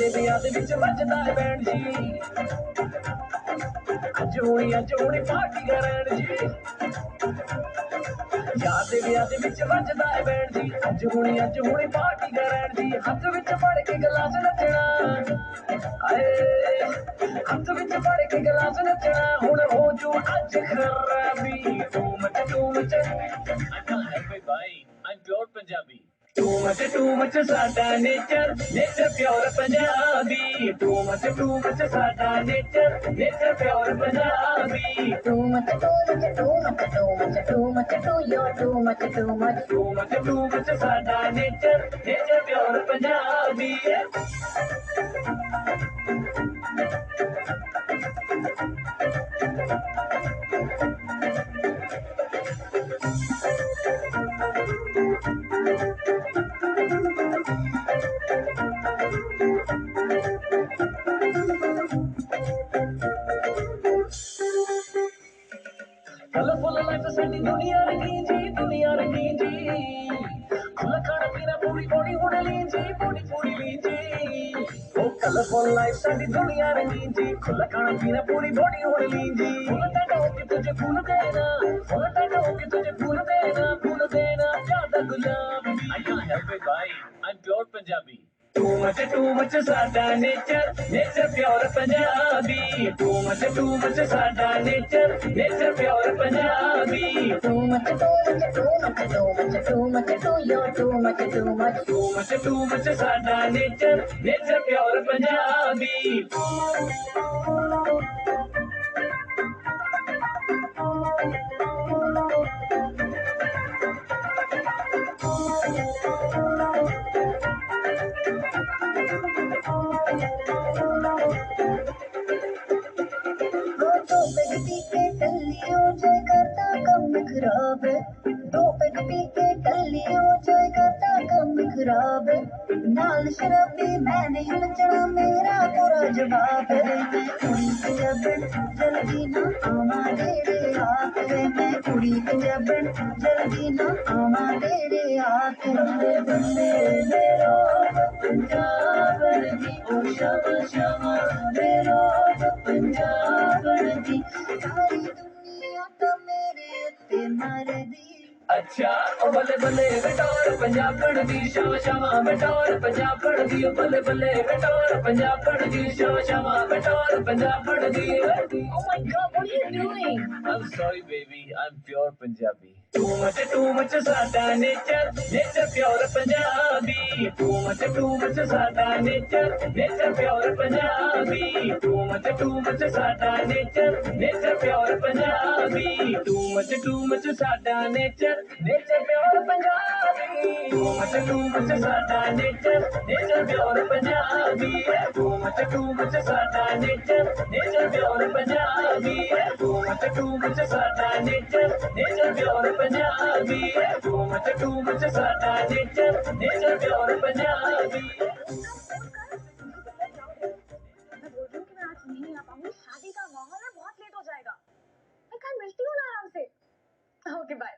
यादे भी याद विच बजदा है बैंड जी अज होनी पार्टी करन जी यादे भी याद विच बजदा है बैंड जी अज होनी पार्टी करन जी हाथ विच फड़ के गिलास नचना आए हाथ विच फड़ के गिलास नचना हुण हो जू अज खराबी too much I can't help it भाई I'm pure Punjabi too much साडा nature pure Punjabi too much साडा nature pure Punjabi too much, too much, too much, too much, too much, too much साडा nature pure Punjabi colourful life साडी दुनिया रंगीन जी खुला खाना पीना पूरी बॉडी होने लीन जी पूरी लीन जी ओ कलरफुल लाइफ साडी दुनिया रंगीन जी खुला खाना पीना पूरी बॉडी होने लीन जी फूल टाटा होके तुझे फूल देना ज्यादा गुलाब I can't help it भाई I'm pure Punjabi too much साडा nature pure Punjabi too much साडा nature pure Punjabi too much, too much साडा नेचर प्योर पंजाबी नाल शराबी मैं नहीं नचना मेरा पूरा जवाब है मैं कुड़ी पंजाबन जल्दी ना आवा तेरे हाथ है मैं कुड़ी पंजाबन जल्दी ना आवा तेरे हाथ बल्ले बल्ले मेरो पंजाबन दी ओ शामा शामा मेरो पंजाबन दी सारी दुनिया तो मेरे उत्ते मर दी अच्छा ओ बल्ले बल्ले बेटोर पंजाबन दी शामा शामा बेटोर पंजाबन दी ओ बल्ले बल्ले बेटोर पंजाबन दी शामा शामा बेटोर पंजाबन दी Oh my god what are you doing I'm sorry baby I'm pure Punjabi too much साडा nature pure Punjabi too much साडा nature pure Punjabi too much साडा nature pure Punjabi too much साडा nature pure Punjabi too much साडा nature pure Punjabi too much साडा nature pure Punjabi too much साडा nature pure Punjabi too much साडा नेचर प्योर पंजाबी मैं बोल रही हूँ कि मैं आज नहीं आ पाऊंगी शादी का माहौल है बहुत लेट हो जाएगा मैं कल मिलती हूँ ना आराम से ओके बाय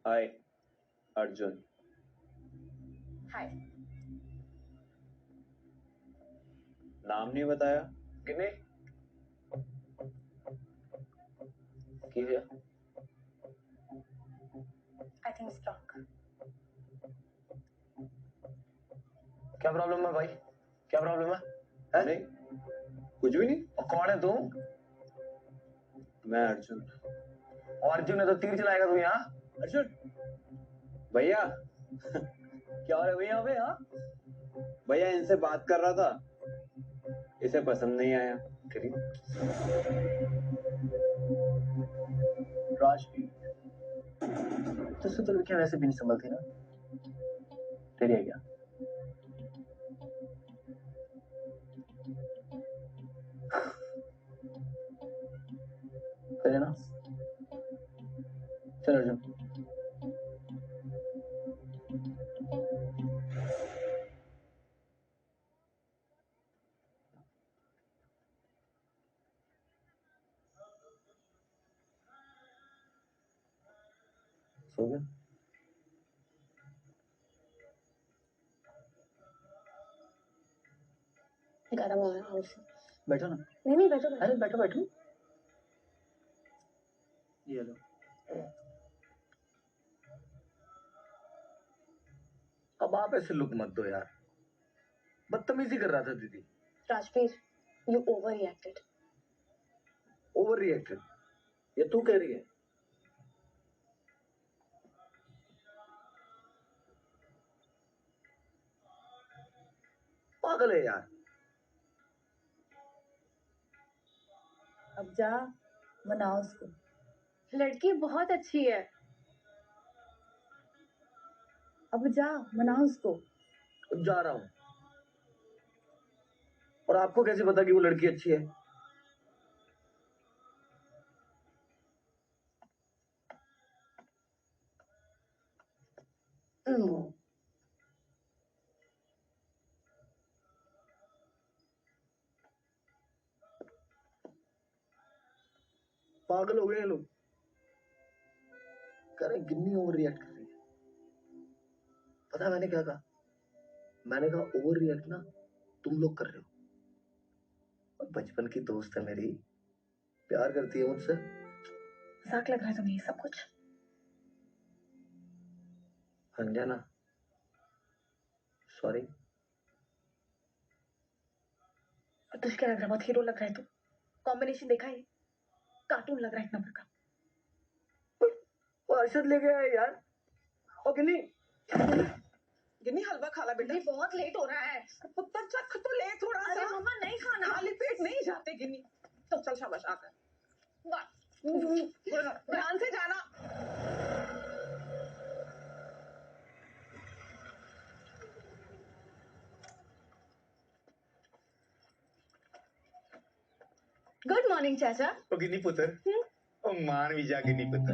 हाय अर्जुन हाय नाम नहीं बताया किने की है आई थिंक स्ट्रॉन्ग क्या प्रॉब्लम है भाई क्या प्रॉब्लम है नहीं कुछ भी नहीं और कौन है तू मैं अर्जुन और अर्जुन है तो तीर चलाएगा तू यहाँ अर्जुन भैया क्या हो रहा है भैया पे हाँ भैया इनसे बात कर रहा था इसे पसंद नहीं आया राजवीर तुझसे तो लड़कियां वैसे भी नहीं संभलती ना तेरी है क्या तेरे ना चल अर्जुन सो गया गर्म हो रहा है उससे। बैठो ना। नहीं नहीं बैठो बैठो। अरे बैठो बैठो। ये लो। अब आप ऐसे लुक मत दो यार, बदतमीजी कर रहा था दीदी। Rajveer, you over reacted. Over reacted ये तू कह रही है? पागल है यार। अब जा मनाओ उसको। लड़की बहुत अच्छी है। अब जा मनाओ उसको। जा रहा हूं। और आपको कैसे पता कि वो लड़की अच्छी है? पागल हो गए हैं लोग। कह रहे गिन्नी ओवर रिएक्ट कर रही है। पता है मैंने क्या कहा? मैंने कहा ओवर रिएक्ट ना तुम लोग कर रहे हो। और बचपन की दोस्त है मेरी, प्यार करती है मुझसे। मजाक लग रहा है तुम्हें ये सब कुछ? अंजना सॉरी। तुझे क्या लग रहा है बहुत हीरो लग रहा है तू? कॉम्बिनेशन देखा है? कार्टून लग रहा है एक नंबर का। वो अरशद ले गया है यार। ओ गिन्नी गिन्नी हलवा खा ला बेटा। बहुत लेट हो रहा है। पुत्र चख तो ले थोड़ा सा। अरे मम्मा नहीं खाना। खाली पेट नहीं जाते गिन्नी। तो चल शाबाश आ गए। ध्यान से जाना। गुड मॉर्निंग चाचा। ओ गिन्नी पुत्र। ओ मान भी जा गिन्नी पुत्र।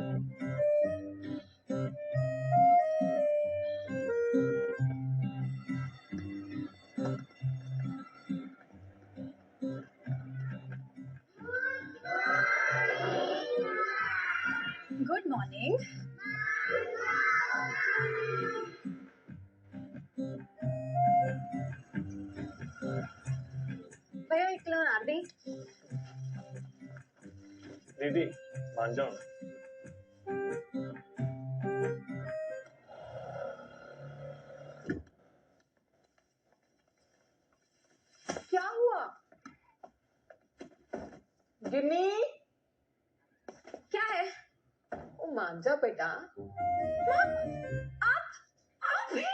Good morning. भैया एक किलो अनार दी। दीदी मान जाओ। क्या हुआ गिन्नी? क्या है? ओ मान जा बेटा। आप भी?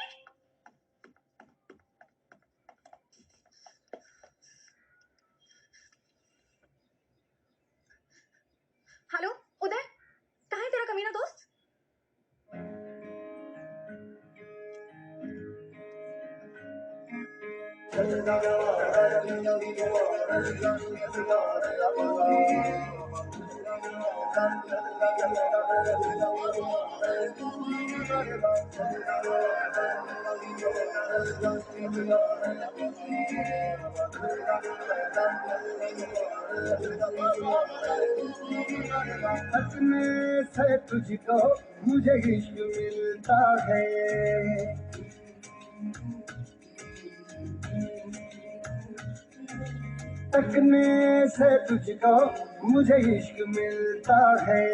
हेलो उदय, कहाँ है तेरा कमीना दोस्त? सपने से तुझको मुझे इश्क मिलता है। तकने से तुझको मुझे इश्क मिलता है।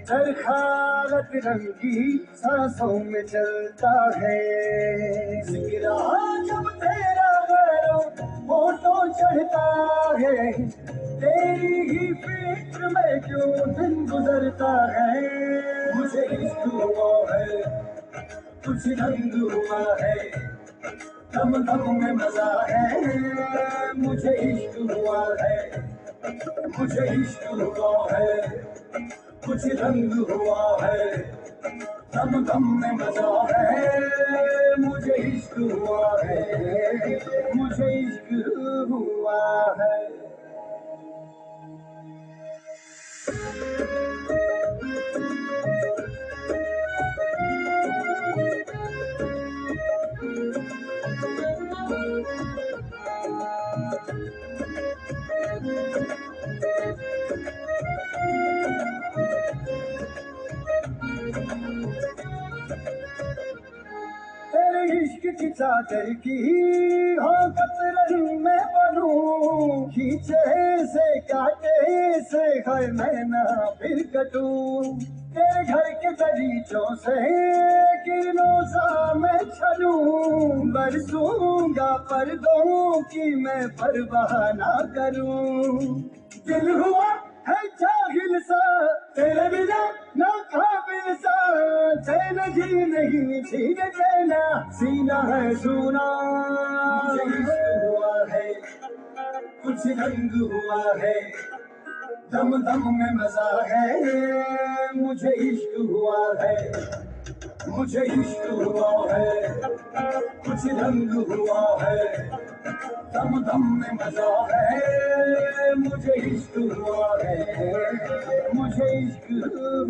तरखालत रंगी सांसों में चलता है। जिगरा जब तेरा गैरों होठों चढ़ता है। तेरी ही फिक्र में क्यों दिन गुजरता है। मुझे इश्क हुआ है, कुछ रंग हुआ है, दम दम में मजा है। मुझे इश्क हुआ है, मुझे इश्क हुआ है, कुछ रंग हुआ है, दम दम में मजा है। मुझे इश्क हुआ है, मुझे इश्क हुआ है। तेरे इश्क की चादर की हो कतरन में बनूं, खींचे से काटे से है मैं ना फिर कटूं, तेरे घर के दरीचों से किरणों सा मैं छलूं, बरसूंगा पर्दों की मैं परवाह ना करूं, दिल हुआ है जाहिल सा तेरे बिना ना काबिल सा, चैन जी नहीं छीन लेना सीना है सुना, मुझे इश्क हुआ है कुछ रंग हुआ है, दम दम में मजा है, मुझे इश्क हुआ है, मुझे इश्क हुआ है, कुछ रंग हुआ है, दम दम में मजा है, मुझे इश्क हुआ है, मुझे इश्क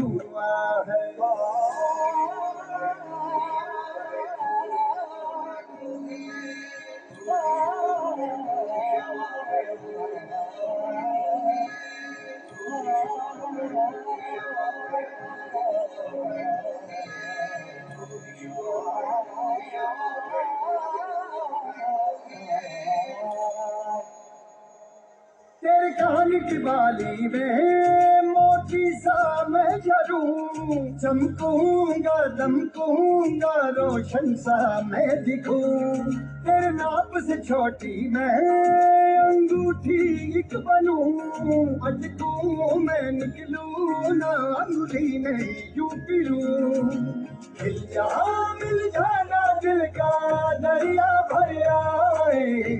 हुआ है। तेरे कान की बाली में मोती सा मैं झरूं, चमकूंगा दमकूंगा रोशन सा मैं दिखूं, तेरे नाप से छोटी मैं अंगूठी एक बनूं, अटकूं मैं निकलूं ना अंगुली नहीं यूं पिरूं, मिल जाना दिल का दरिया भर आए,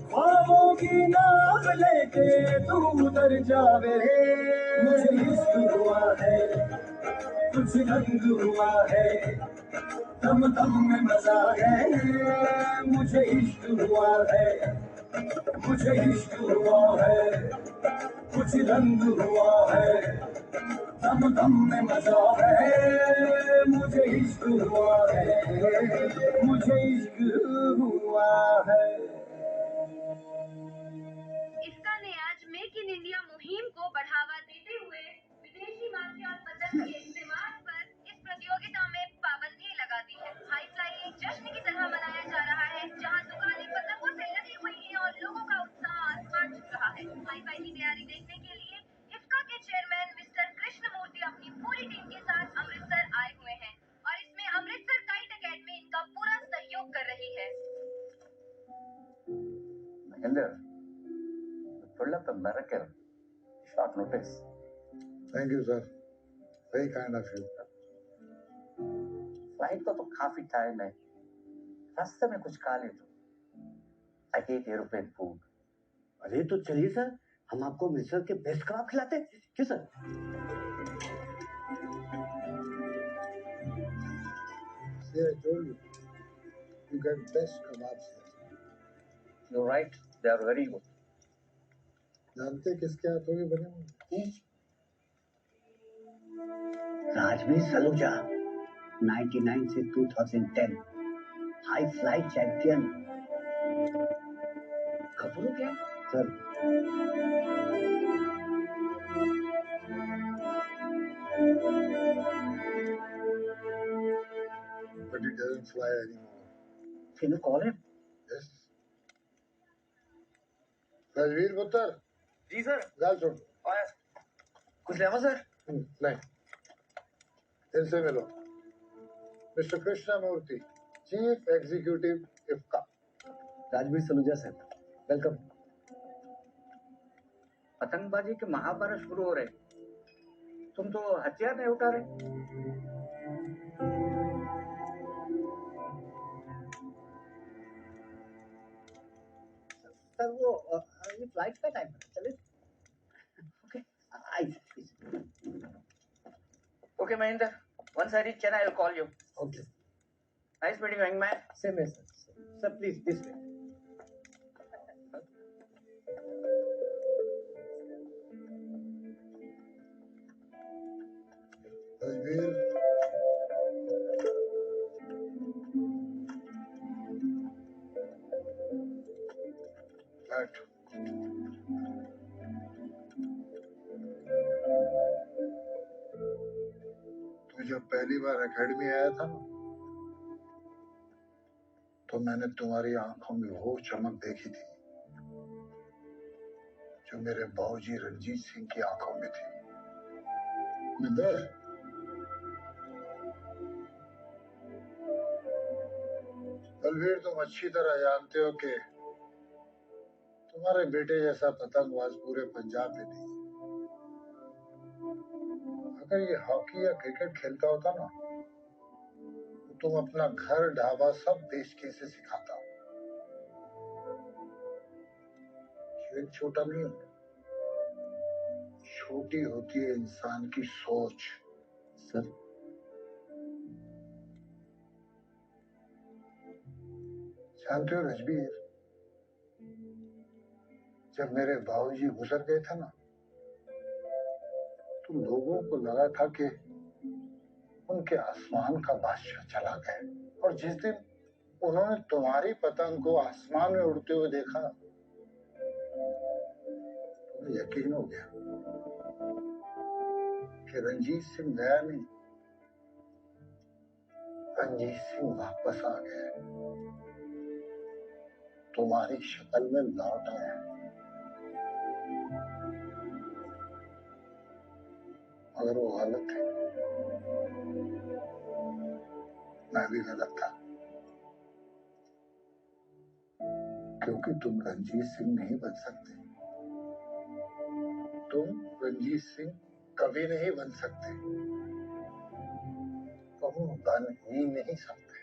ख्वाबों की नाव लेके तू उतर जावे, मुझे इश्क हुआ है कुछ रंग हुआ है, दम दम में मजा है, मुझे इश्क हुआ है, मुझे इश्क हुआ है, कुछ रंग हुआ है, दम दम में मजा है, मुझे इश्क हुआ है, मुझे इश्क हुआ है। इसका ने आज मेक इन इंडिया मुहिम को बढ़ावा देते हुए विदेशी मांझे और पतंग के इस्तेमाल पर इस प्रतियोगिता में पाबंदी लगा दी है। हाई फ्लाई एक जश्न की तरह मनाया जा रहा है, जहां दुकानें पतंगों से लगी हुई हैं और लोगों का उत्साह आसमान छू रहा है। हाई फ्लाई की तैयारी देखने के लिए इफ्का के चेयरमैन मिस्टर कृष्णमूर्ति अपनी पूरी टीम के साथ अमृतसर आए हुए हैं और इसमें अमृतसर काइट अकेडमी इनका पूरा सहयोग कर रही है। Mehender, you pulled up a miracle. Short notice. Thank you, sir. Very kind of you. Flight को तो काफी टाइम है, रास्ते में कुछ खा ले तो। I hate aeroplane food. अरे तो चलिए सर, हम आपको अमृतसर के बेस्ट कबाब खिलाते हैं, क्यों sir? See, I told you, you get best kebabs here. You're right, they are very good. जानते किसके हाथों के बने हुए? राजवीर सलूजा 99 से 2010 हाई फ्लाई चैंपियन। खबरों क्या sir? But it doesn't fly anymore. Can you call him? Yes. Rajveer पुत्र। जी सर। गाल सुन। आया। कुछ लेवा सर? नहीं। इनसे मिलो। मिस्टर कृष्णमूर्ति, चीफ एग्जीक्यूटिव इफ्का। Rajveer Saluja sir, welcome. पतंगबाजी के महाभारत शुरू हो रहे, तुम तो हथियार नहीं उठा रहे। सर वो ये फ्लाइट का टाइम है, चले। Okay, Okay, Mahinder. Once I reach Chennai, I'll call you. Okay. Nice meeting you, young man. Same here, sir. Sir, please this way. Rajveer. Flat. तू जब पहली बार एकेडमी आया था ना, तो मैंने तुम्हारी आंखों में वो चमक देखी थी जो मेरे बाबूजी रंजीत सिंह की आंखों में थी। मिंदर, बलवीर, तुम अच्छी तरह जानते हो कि तुम्हारे बेटे जैसा पतंगबाज पूरे पंजाब में नहीं। अगर ये हॉकी या क्रिकेट खेलता होता ना तो तुम अपना घर ढाबा सब बेच के इसे सिखाता। खेल छोटा नहीं होता, छोटी होती है इंसान की सोच। सर, जानते हो रजबीर, जब मेरे बाबूजी गुजर गए थे ना तो लोगों को लगा था कि उनके आसमान का बादशाह चला गया, और जिस दिन उन्होंने तुम्हारी पतंग को आसमान में उड़ते हुए देखा तो यकीन हो गया कि रंजीत सिंह गया नहीं, रंजीत सिंह वापस आ गया, तुम्हारी शक्ल में लौट आया। मगर वो गलत है, मैं भी गलत था, क्योंकि तुम रंजीत सिंह नहीं बन सकते। तुम रंजीत सिंह कभी नहीं बन सकते, तुम बन ही नहीं सकते।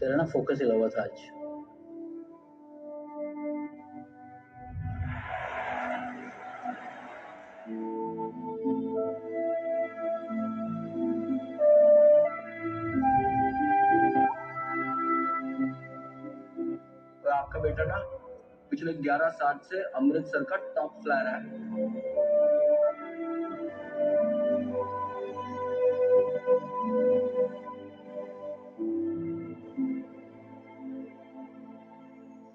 तेरा ना फोकस हिला हुआ था आज। तो आपका बेटा ना पिछले 11 साल से अमृतसर का टॉप फ्लायर है।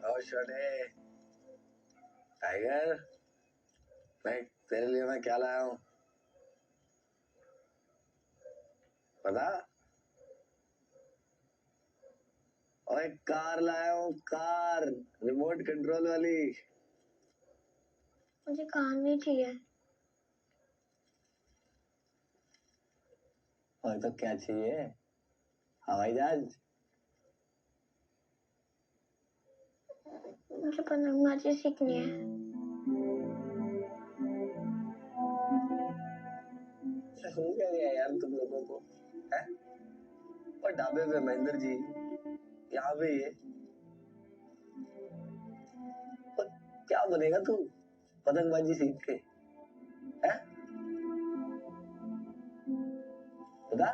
और शोने टाइगर, तेरे लिए मैं क्या लाया हूँ पता? और एक कार लाया हूँ, कार रिमोट कंट्रोल वाली। मुझे कार नहीं चाहिए। और तो क्या चाहिए? हवाई जहाज? मुझे पतंगबाजी सीखनी है। हो गया यार तुम लोगों को, है? और ढाबे पे महेंद्र जी, यहाँ पे ये और क्या बनेगा तू पतंगबाजी सीख के, है? बता।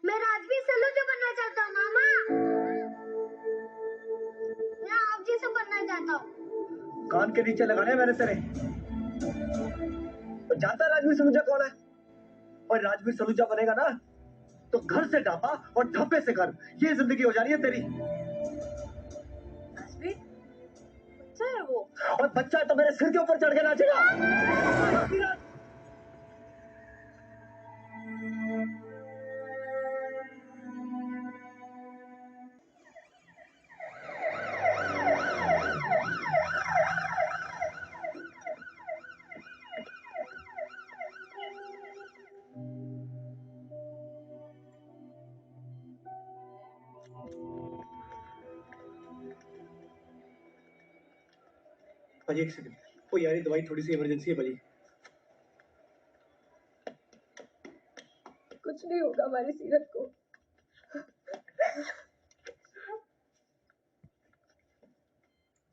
मैं राजवीर सलूजा बनना चाहता हूँ मामा। मैं आप जैसा बनना चाहता हूँ। कान के नीचे लगाने मैंने तेरे। तो जानता है राजवीर सलूजा कौन है? और राजवीर सलूजा बनेगा ना तो घर से ढाबा और ढाबे से घर, ये जिंदगी हो जानी है तेरी। राजवीर, बच्चा है। वो। और बच्चा तो मेरे सिर के ऊपर चढ़ के नाचेगा। भाजी एक सेकंड। ओ यार ये दवाई थोड़ी सी इमरजेंसी है भाजी। कुछ नहीं होगा हमारी सीरत को।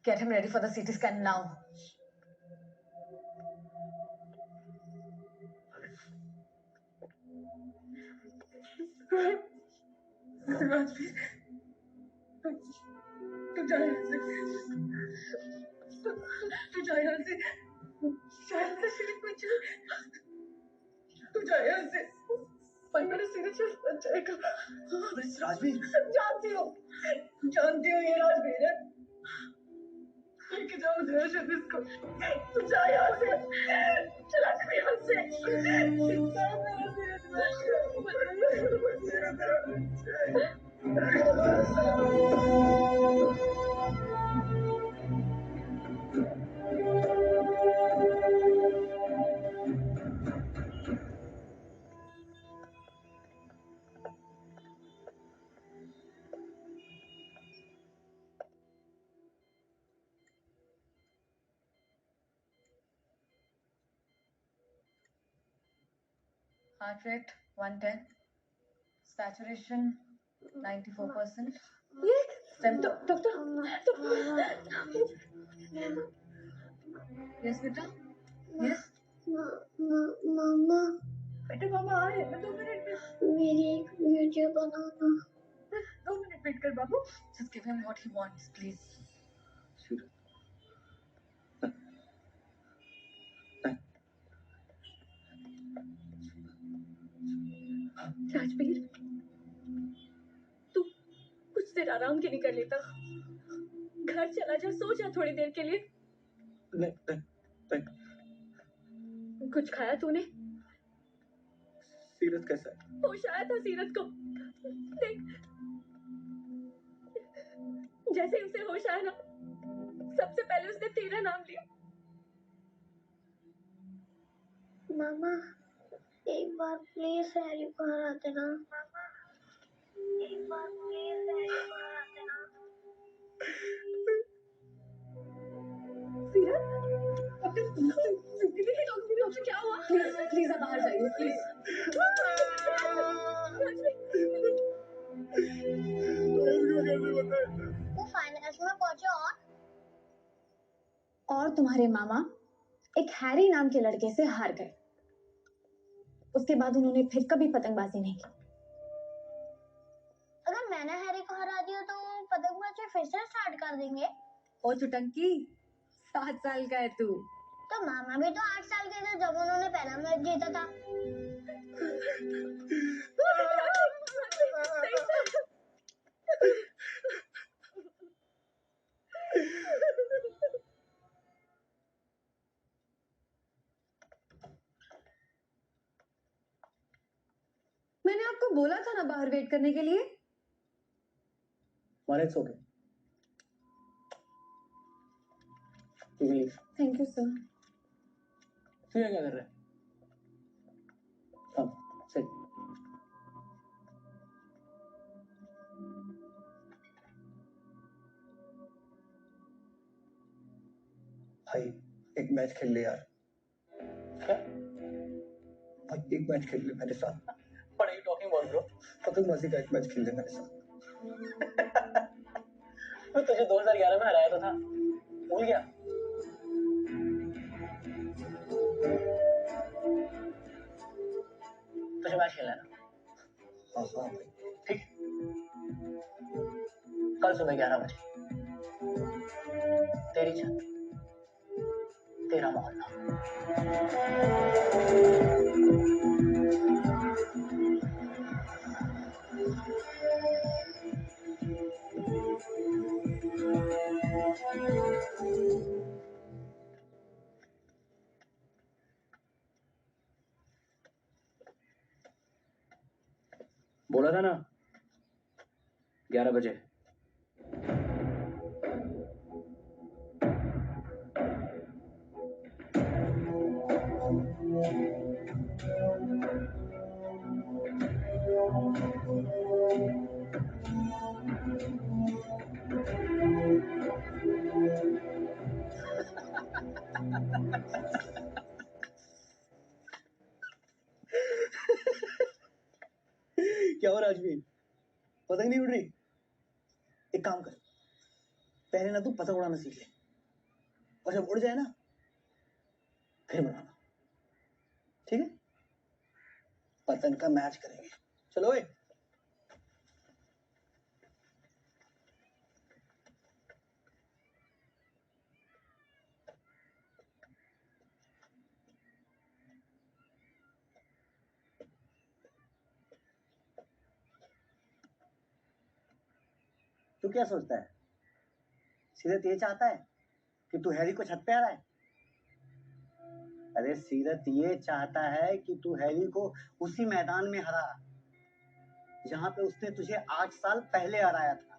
Get him ready for the CT scan now. Rajveer, तू जा यहाँ से। तू जा यहाँ से। शायद से सीरत बच जाए। तू जा यहाँ से। पर मेरा सीरत शायद बच जाएगा। राजवीर, जानती हूँ ये राजवीर है। लेके जाओ दर्शन इसको। तू जा यहाँ से। चला जा यहाँ से। Heart rate 110. Saturation 94%. Stem doctor. Yes, beta. Yes. मामा बेटे मामा आए हैं 2 मिनट में। मेरी एक वीडियो बनाना। 2 मिनट वेट कर बाबू। Just give him what he wants, please. Rajveer, तू कुछ देर आराम के लिए कर लेता। घर चला जा, सो जा थोड़ी देर के लिए। नहीं। कुछ खाया तूने? सीरत कैसा है? होश आया था सीरत को। देख, जैसे ही उसे होश आया ना, सबसे पहले उसने तेरा नाम लिया। मामा एक बार प्लीज हैरी को हरा देना। एक बार प्लीज हैरी को हरा देना। सीरत, डॉक्टर क्या हुआ? प्लीज आप बाहर जाइए, प्लीज। वो फाइनल्स में पहुंचे और तुम्हारे मामा एक हैरी नाम के लड़के से हार गए। उसके बाद उन्होंने फिर कभी पतंगबाजी नहीं की। अगर मैंने हैरी को हरा दिया तो पतंगबाजी फिर से स्टार्ट कर देंगे। ओ चुटंकी, 7 साल का है तू। तो मामा भी तो 8 साल के थे जब उन्होंने पहला मैच जीता था। मैंने आपको बोला था ना बाहर वेट करने के लिए। It's okay. You can leave. Thank you sir. तू यहाँ क्या कर रहा है? Come, sit. भाई एक मैच खेल ले यार। क्या? भाई एक मैच खेल ले मेरे साथ। What are you talking about, bro? पतंगबाजी का एक मैच खेल ले मेरे साथ। मैं तुझे 2011 में हराया तो था, भूल गया? तुझे मैच खेलना है ना? हाँ भाई। ठीक है। कल सुबह 11 बजे तेरी छत, तेरा मोहल्ला। बोला था ना 11 बजे। क्या हो राजवीर, पतंग नहीं उड़ रही? एक काम कर, पहले ना तू पतंग उड़ाना सीख ले, और जब उड़ जाए ना फिर बनाना, ठीक है? पतंग का मैच करेंगे, चलो ओए। तू क्या सोचता है? सीरत ये चाहता है कि तू हैरी को छत पे हराए? अरे सीरत ये चाहता है कि तू हैरी को उसी मैदान में हरा जहां पे उसने तुझे 8 साल पहले हराया था।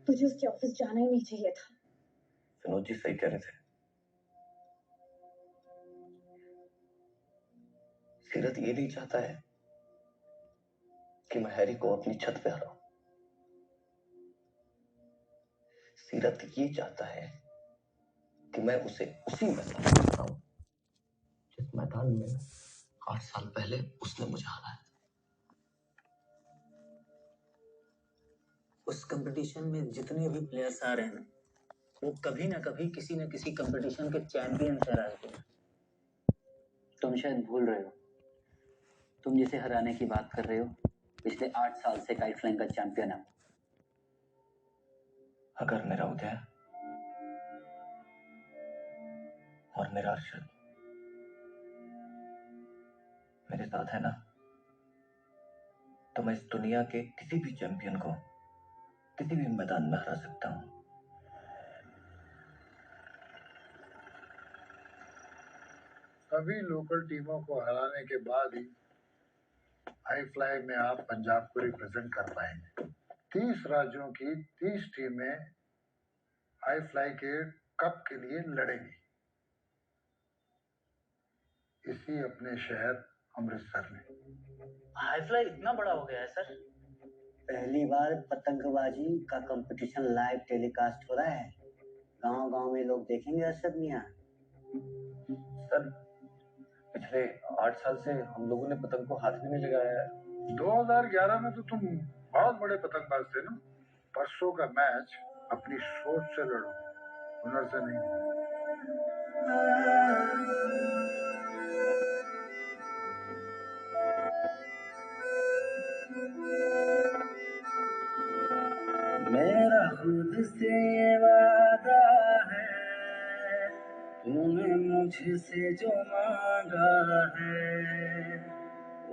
तुझे उसके ऑफिस जाना ही नहीं चाहिए था। विनोद जी सही कह रहे थे। सीरत ये नहीं चाहता है कि मैं हैरी को अपनी छत पे हराऊं। सीरत ये चाहता है कि मैं उसे उसी मैदान में हराऊं जिस मैदान में 8 साल पहले उसने मुझे हराया। उस कंपटीशन में जितने भी प्लेयर्स आ रहे हैं ना, वो कभी ना कभी किसी न किसी कंपटीशन के चैंपियन से रहे हैं। तुम शायद भूल रहे हो, तुम जिसे हराने की बात कर रहे हो पिछले 8 साल से काइट फ्लाइंग का चैंपियन है। अगर मेरा उदय और मेरा अर्शद मेरे साथ है ना, तो मैं इस दुनिया के किसी भी चैंपियन को किसी भी मैदान में हरा सकता हूं। सभी लोकल टीमों को हराने के बाद ही हाई फ्लाई में आप पंजाब को रिप्रेजेंट कर पाएंगे। 30 राज्यों की 30 टीमें हाई फ्लाई के कप के लिए लड़ेंगी, इसी अपने शहर अमृतसर में। हाई फ्लाई इतना बड़ा हो गया है सर। पहली बार पतंगबाजी का कंपटीशन लाइव टेलीकास्ट हो रहा है। गांव-गांव में लोग देखेंगे अर्शद मियां। सर पिछले 8 साल से हम लोगों ने पतंग को हाथ भी नहीं लगाया है। 2011 में तो तुम बहुत बड़े पतंगबाज थे ना। परसों का मैच अपनी सोच से लड़ो, हुनर से नहीं। मेरा खुद से वादा है, तूने मुझसे जो मांगा है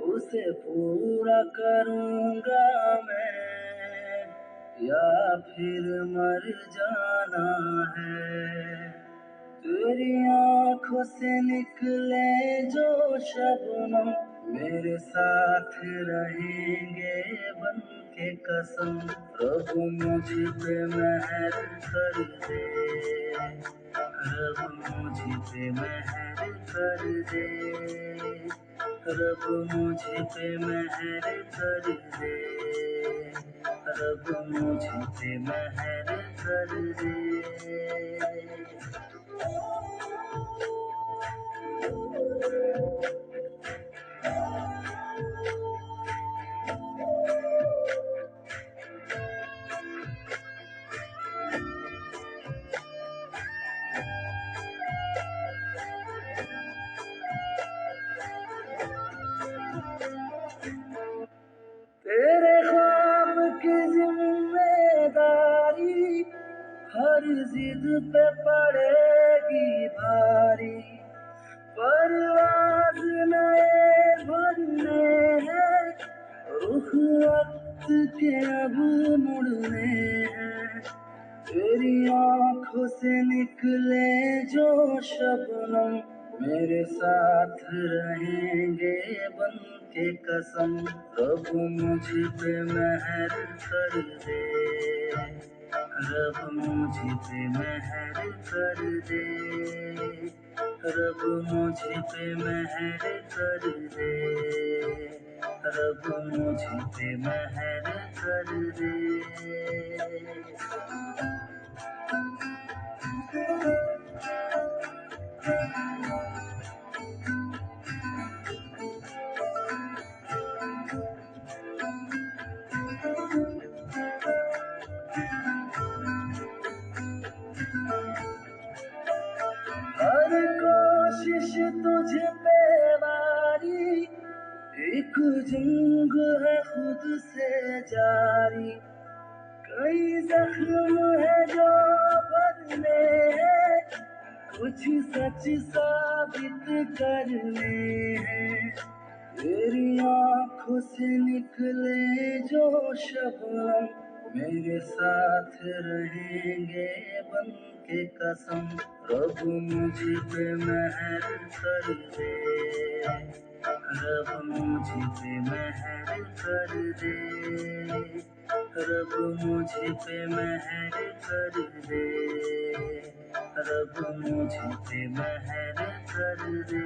उसे पूरा करूंगा मैं, या फिर मर जाना है। तेरी आंखों से निकले जो शबनम मेरे साथ रहेंगे बन के कसम। प्रभु मुझ पे मेहर कर दे, रब मुझ पे मेहर कर दे, रब मुझ पे मेहर कर दे, रब मुझ पे मेहर कर दे। तेरे ख्वाब की जिम्मेदारी हर जिद पे पड़ेगी भारी, परवाज़ नए भरने हैं, रुख वक्त के अब मुड़ने हैं। तेरी आंखों से निकले जो शबनम, मेरे साथ रहेंगे बन के कसम। रब मुझ पे मेहर कर दे, रब मुझ पे मेहर कर दे, रब मुझ पे मेहर कर दे, रब मुझ पे मेहर कर दे। हर कोशिश तुझ पे वारी, एक जंग है खुद से जारी। कई जख्म है जो भरने हैं, कुछ सच साबित करने हैं। तेरी आंखों से निकले जो शबनम, मेरे साथ रहेंगे बन के कसम। रब मुझ पे मेहर कर दे, रब मुझ पे मेहर कर दे, रब मुझ पे मेहर कर दे, रब मुझ पे मेहर कर दे।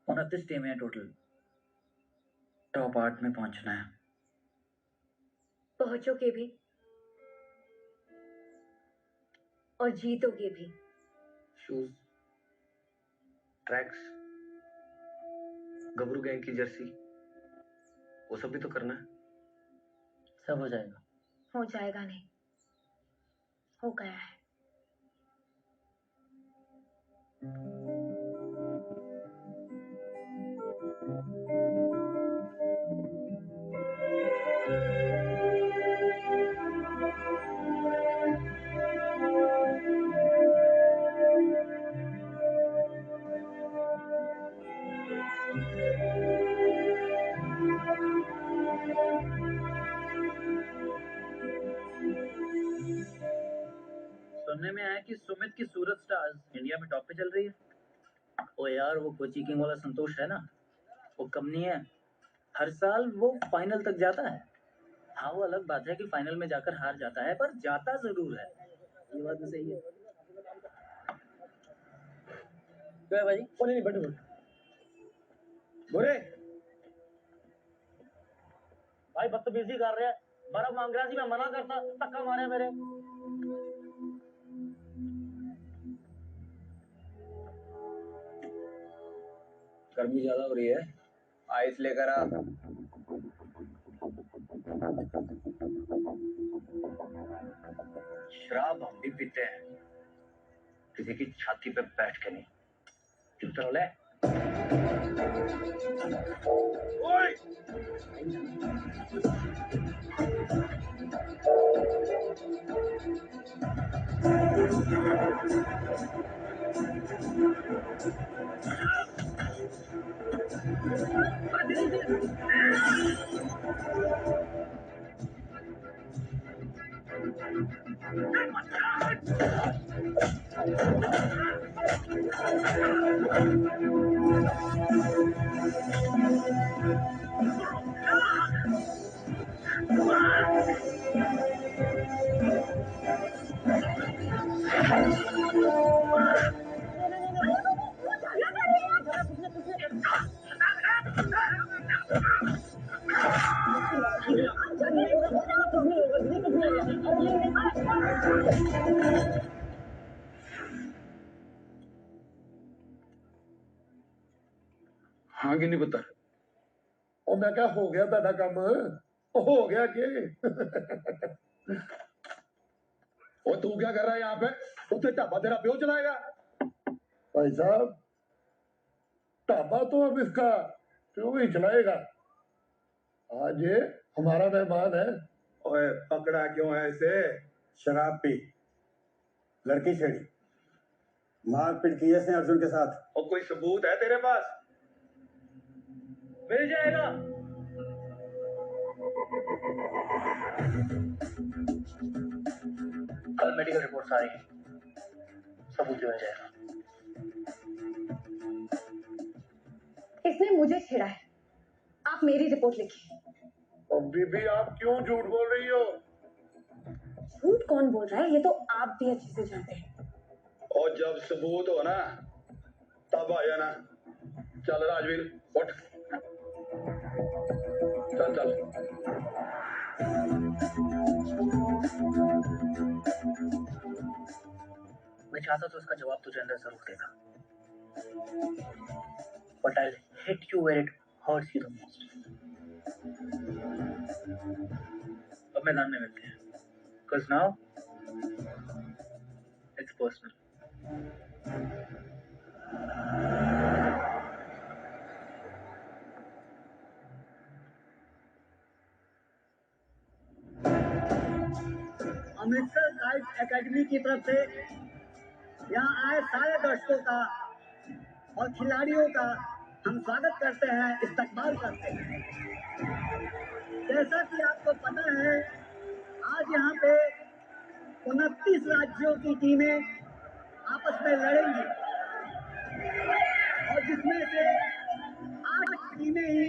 उनतीस टीमें हैं टोटल, टॉप 8 में पहुंचना है। पहुंचोगे भी और जीतोगे भी। शूज, ट्रैक्स, गबरू गैंग की जर्सी, वो सब भी तो करना है। सब हो जाएगा। हो जाएगा नहीं, हो गया है। सुनने में आया कि सुमित की सूरत स्टार्स इंडिया में टॉप पे चल रही है। ओ यार, वो कोची किंग वाला संतोष है ना, वो कम नहीं है। हर साल वो फाइनल तक जाता है। हाँ, वो अलग बात है कि फाइनल में जाकर हार जाता है, पर जाता जरूर है। ये बात भी सही है। क्या है भाई? नहीं, बैठो बुरे भाई, बदतमीजी कर रहे हैं। बर्फ मांग रहा थी, मैं मना करता, धक्का मारे मेरे। गर्मी ज्यादा हो रही है, आइस लेकर आ। शराब हम भी पीते हैं, किसी की छाती पे बैठ के नहीं। चुप तो ले। ओए! हाँ कि नहीं पुत्र? ਉਹ ਮੈਂ ਕਿਹਾ ਹੋ ਗਿਆ ਤੁਹਾਡਾ ਕੰਮ हो गया के और तू क्या कर रहा है यहाँ पे? उससे ढाबा तेरा प्यो चलाएगा? भाई साहब, ढाबा तो अब इसका क्यों ही चलाएगा। आज ये हमारा मेहमान है। ओए पकड़ा क्यों है इसे? शराब पी, लड़की छेड़ी, मारपीट की इसने अर्जुन के साथ। और कोई सबूत है तेरे पास? मिल जाएगा। कल मेडिकल रिपोर्ट आएगी, सबूत मिल जाएगा। इसने मुझे छेड़ा है, आप मेरी रिपोर्ट लिखिए। अभी भी आप क्यों झूठ बोल रही हो? झूठ कौन बोल रहा है ये तो आप भी अच्छे से जानते हैं। और जब सबूत हो ना तब आ जाना। चल राजवीर उठ, चल चल। मैं चाहता तो उसका जवाब तुझे अंदर जरूर देगा, but I'll hit you where it hurts you the most. अब मैदान में मिलते हैं, because now it's personal. Amritsar kite academy की तरफ से यहाँ आए सारे दर्शकों का और खिलाड़ियों का हम स्वागत करते हैं, इस्तकबाल करते हैं। जैसा कि आपको पता है, आज यहाँ पे 29 राज्यों की टीमें आपस में लड़ेंगी और जिसमें से 8 टीमें ही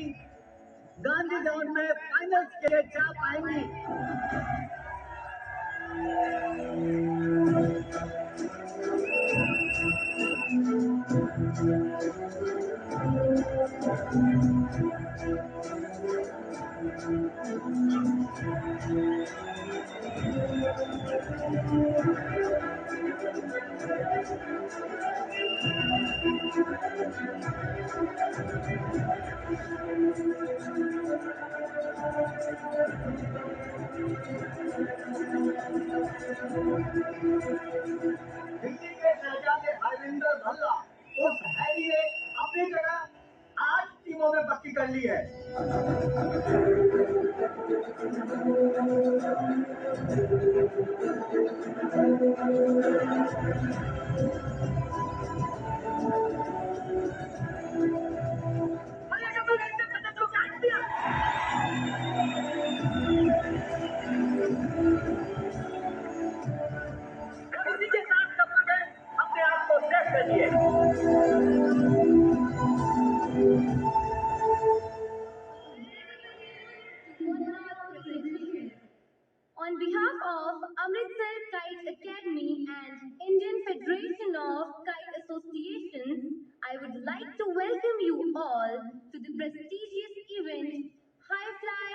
गांधी ग्राउंड में फाइनल्स के लिए जा पाएंगी। दिल्ली के शहजादे हरविंदर भल्ला उस हैरी ने अपनी जगह 8 टीमों में पक्की कर ली है। इसी के साथ सब लोग अपने आप को सेट करिए। On behalf of Amritsar Kite Academy and Indian Federation of Kite Associations, I would like to welcome you all to the prestigious event High Fly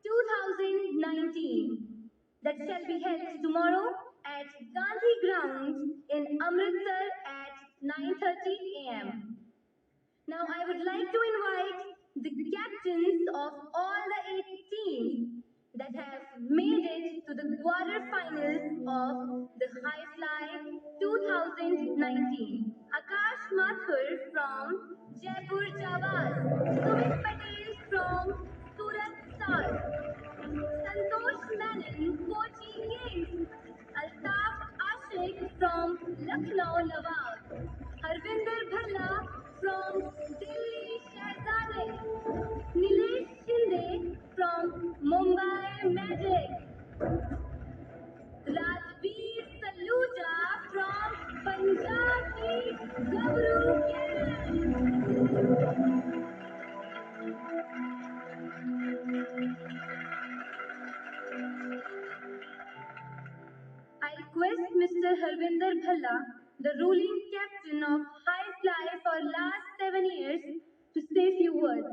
2019 that shall be held tomorrow at Gandhi Grounds in Amritsar at 9:30 a.m. Now I would like to invite the captains of all the 8 teams that have made it to the quarterfinals of the High Fly 2019. Akash Mathur from Jaipur Jawaz, Sumit Patel from Surat Sar, Santosh Menon, Kochi Kings, Altaf Ashik from Lucknow Nawab, Harvinder Bhalla from Delhi Shehzade, Nilesh Shinde from Mumbai Magic, Rajveer Saluja from Punjab ki Gabru I request Mr. Harvinder Bhalla, the ruling captain of High Fly for last 7 years, to say a few words.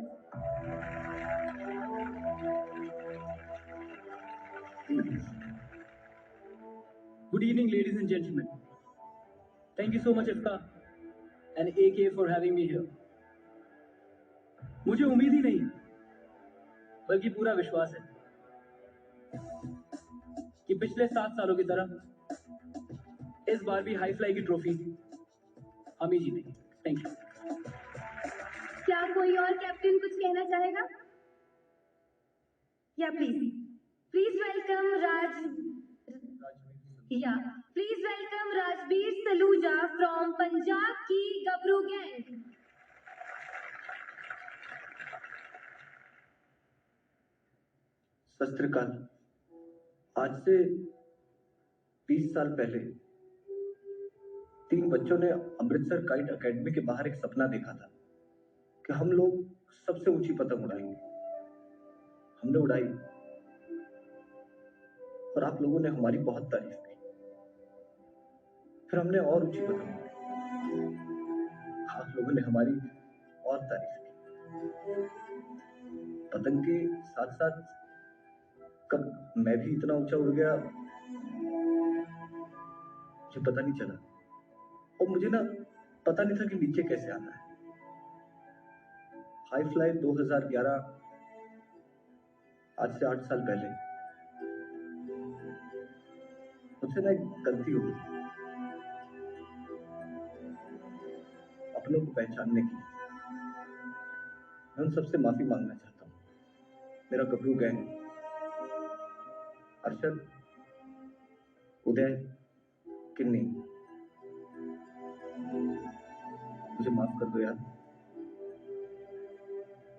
Good evening, ladies and gentlemen. Thank you so much, Ifka and AK for having me here. मुझे उम्मीद ही नहीं बल्कि पूरा विश्वास है कि पिछले 7 सालों की तरह इस बार भी हाई फ्लाई की ट्रॉफी हम ही जीतेंगे। Thank you. क्या कोई और कैप्टन कुछ कहना चाहेगा? या please welcome please welcome Rajveer Saluja from Punjab की गबरू गैंग। सत श्री अकाल। आज से 20 साल पहले 3 बच्चों ने अमृतसर काइट एकेडमी के बाहर एक सपना देखा था कि हम लोग सबसे ऊंची पतंग उड़ाएंगे। हमने उड़ाई और आप लोगों ने हमारी बहुत तारीफ की। फिर हमने और ऊंची पतंग उड़ाई, आप लोगों ने हमारी और तारीफ की। पतंग के साथ साथ कब मैं भी इतना ऊंचा उड़ गया मुझे पता नहीं चला, और मुझे ना पता नहीं था कि नीचे कैसे आना है। हाई फ्लाई 2011 आज से 8 साल पहले मुझसे ना एक गलती हो गई अपनों को पहचानने की। मैं उन सबसे माफी मांगना चाहता हूँ। मेरा गबरू गैंग, अर्शद, उदय, किन्नी, मुझे माफ कर दो यार।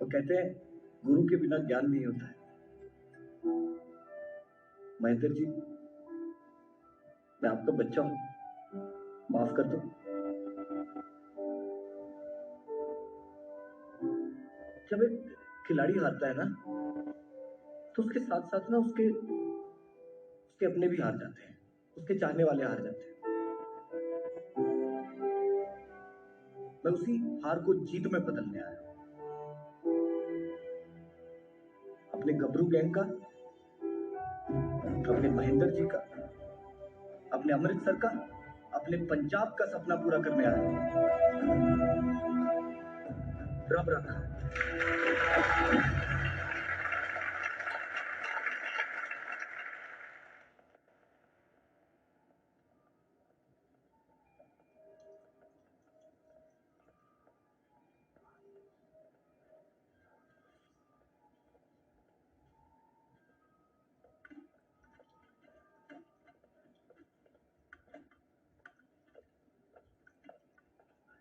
वो कहते हैं गुरु के बिना ज्ञान नहीं होता है। महेंद्र जी, मैं आपका बच्चा हूं, माफ कर दो। जब एक खिलाड़ी हारता है ना तो उसके साथ साथ ना उसके अपने भी हार जाते हैं, उसके चाहने वाले हार जाते हैं। मैं उसी हार को जीत में बदलने आया, अपने गबरू गैंग का, अपने महेंद्र जी का, अपने अमृतसर का, अपने पंजाब का सपना पूरा करने आया। रब रखा।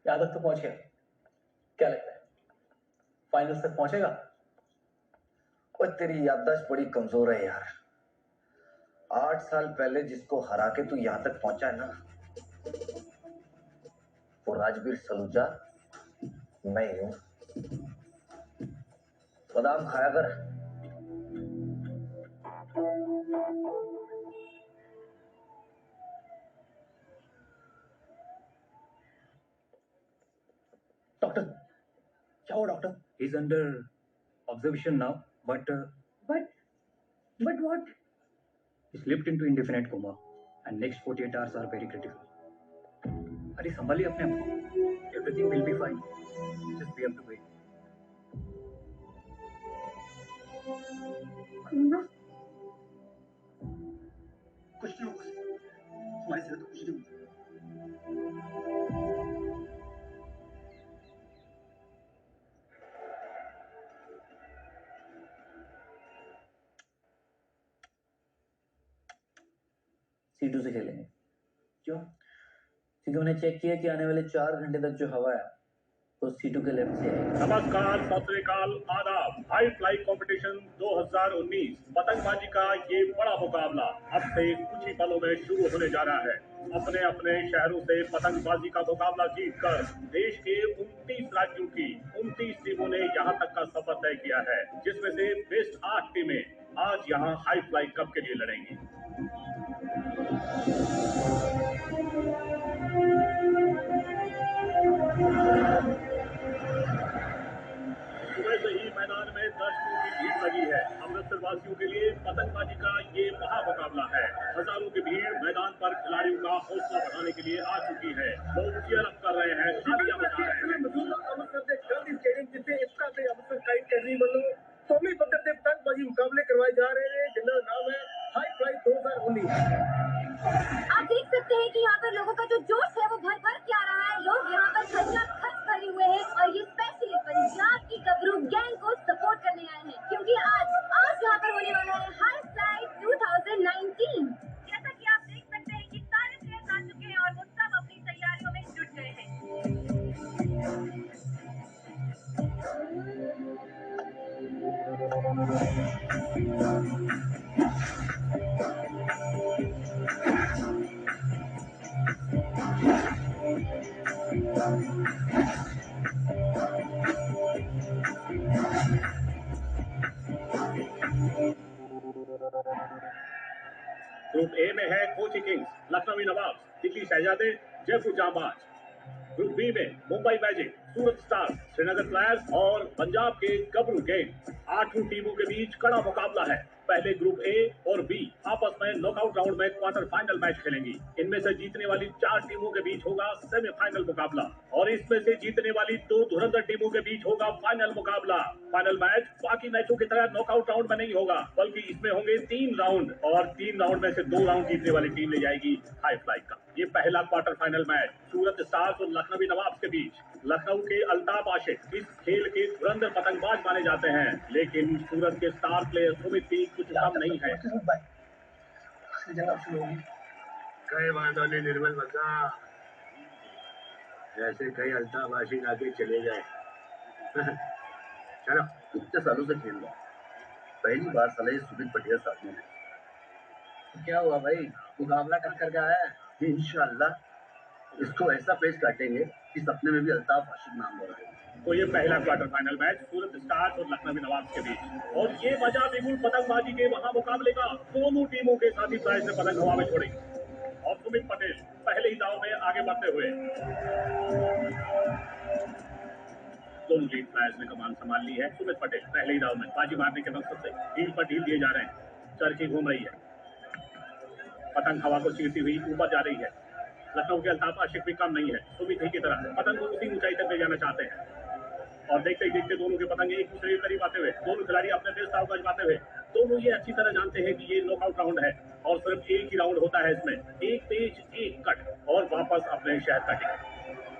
यहाँ तक तो पहुंच गया। क्या लगता है फाइनल्स तक पहुंचेगा? और तेरी याददाश्त बड़ी कमजोर है यार। 8 साल पहले जिसको हरा के तू यहाँ तक पहुंचा है ना, वो राजवीर सलूजा मैं हूं। बादाम खाया कर। डॉक्टर, क्या हुआ doctor? He is under observation now, but what? He slipped into indefinite coma and next 48 hours are very critical. अरे संभालिए अपने आप को। Everything will be fine. Just we have to wait. कुछ नहीं होगा, हमारी सेहत को कुछ नहीं होगा। C2 से खेलेंगे। क्यों? क्योंकि मैंने चेक किया कि आने वाले 4 घंटे तक जो हवा है वो C2 के लेफ्ट से है। नमस्कार, सत श्री अकाल, आदाब। हाई फ्लाई कंपटीशन 2019 पतंगबाजी का ये बड़ा मुकाबला अब से कुछ ही पलों में शुरू होने जा रहा है। अपने अपने शहरों से पतंगबाजी का मुकाबला जीतकर देश के 29 राज्यों की 29 टीमों ने यहाँ तक का सफर तय किया है, जिसमें से बेस्ट 8 टीमें आज यहाँ हाई फ्लाई कप के लिए लड़ेंगी। सुबह से ही मैदान में दर्शकों की भीड़ लगी है। अमृतसर वासियों के लिए पतंगबाजी का ये महामुकाबला है। हजारों की भीड़ मैदान पर खिलाड़ियों का हौसला बढ़ाने के लिए आ चुकी है। लोग चीयर अप कर रहे हैं, तालियां बजा रहे हैं। अमृतसर के गांधी स्टेडियम जिथे इसका से अमृतसर काइट एकेडमी ਵੱਲੋਂ कौमी पद्धर के पतंगबाजी मुकाबले करवाए जा रहे हैं, जिनका नाम है हाई फ्लाई 2019। ग्रुप ए में है कोची किंग्स, लखनवी नवाब, दिल्ली शहजादे, जयपुर जांबाज। ग्रुप बी में मुंबई मैजिक, सूरत स्टार्स, श्रीनगर फ्लायर्स और पंजाब के गबरू गैंग। 8 टीमों के बीच कड़ा मुकाबला है। पहले ग्रुप ए और बी आपस में नॉकआउट राउंड में क्वार्टर फाइनल मैच खेलेंगी। इनमें से जीतने वाली 4 टीमों के बीच होगा सेमीफाइनल मुकाबला और इसमें से जीतने वाली 2 धुरंधर टीमों के बीच होगा फाइनल मुकाबला। फाइनल मैच बाकी मैचों की तरह नॉकआउट राउंड में नहीं होगा, बल्कि इसमें होंगे 3 राउंड और 3 राउंड में से 2 राउंड जीतने वाली टीम ले जाएगी हाई फ्लाई का। ये पहला क्वार्टर फाइनल मैच सूरत स्टार्स और लखनवी नवाब के बीच। लखनऊ के अल्ताफ आशिक इस खेल के धुरंधर पतंगबाज माने जाते हैं, लेकिन सूरत के स्टार प्लेयर सुमित भी कुछ कम नहीं है। कई बांधों निर्मल बसा, जैसे कई अल्ताफ आशिक आके चले जाए। चलो कितने सालों से खेल रहा, पहली बार साला ये सुमित पटिया साथ में है। क्या हुआ भाई, मुकाबला टक्कर का है? इंशाल्लाह इसको ऐसा पेच काटेंगे कि सपने में भी अल्ताफ आशिक नाम हो रहा है। तो ये पहला क्वार्टर फाइनल मैच सूरत स्टार्स और लखनवी नवाब के बीच, और ये मजा बिल्कुल पतंगबाजी के वहां मुकाबले का। दोनों टीमों के साथी प्राइज ने पतंग हवा में छोड़ी और सुमित पटेल पहले ही दाव में आगे बढ़ते हुए। दोनों लीड फ्लायर्स ने कमान संभाल ली है। सुमित पटेल पहले ही दाव में बाजी मारने के मकसद से ढील पर ढील दिए जा रहे हैं। चरखी घूम रही है, पतंग हवा को चीरती हुई ऊपर जा रही है। लखनऊ के अल्ताफ आशिक भी कम नहीं है, सुमित ही की तरह पतंग को उसी ऊंचाई तक ले जाना चाहते हैं। और देखते ही देखते दोनों के पतंग एक दूसरे के करीब आते हुए, दोनों खिलाड़ी अपने तेज ताव आजमाते हुए। दोनों ये अच्छी तरह जानते हैं कि ये नॉकआउट राउंड है और सिर्फ एक ही राउंड होता है इसमें। एक पेच, एक कट और वापस अपने शहर का टिकट।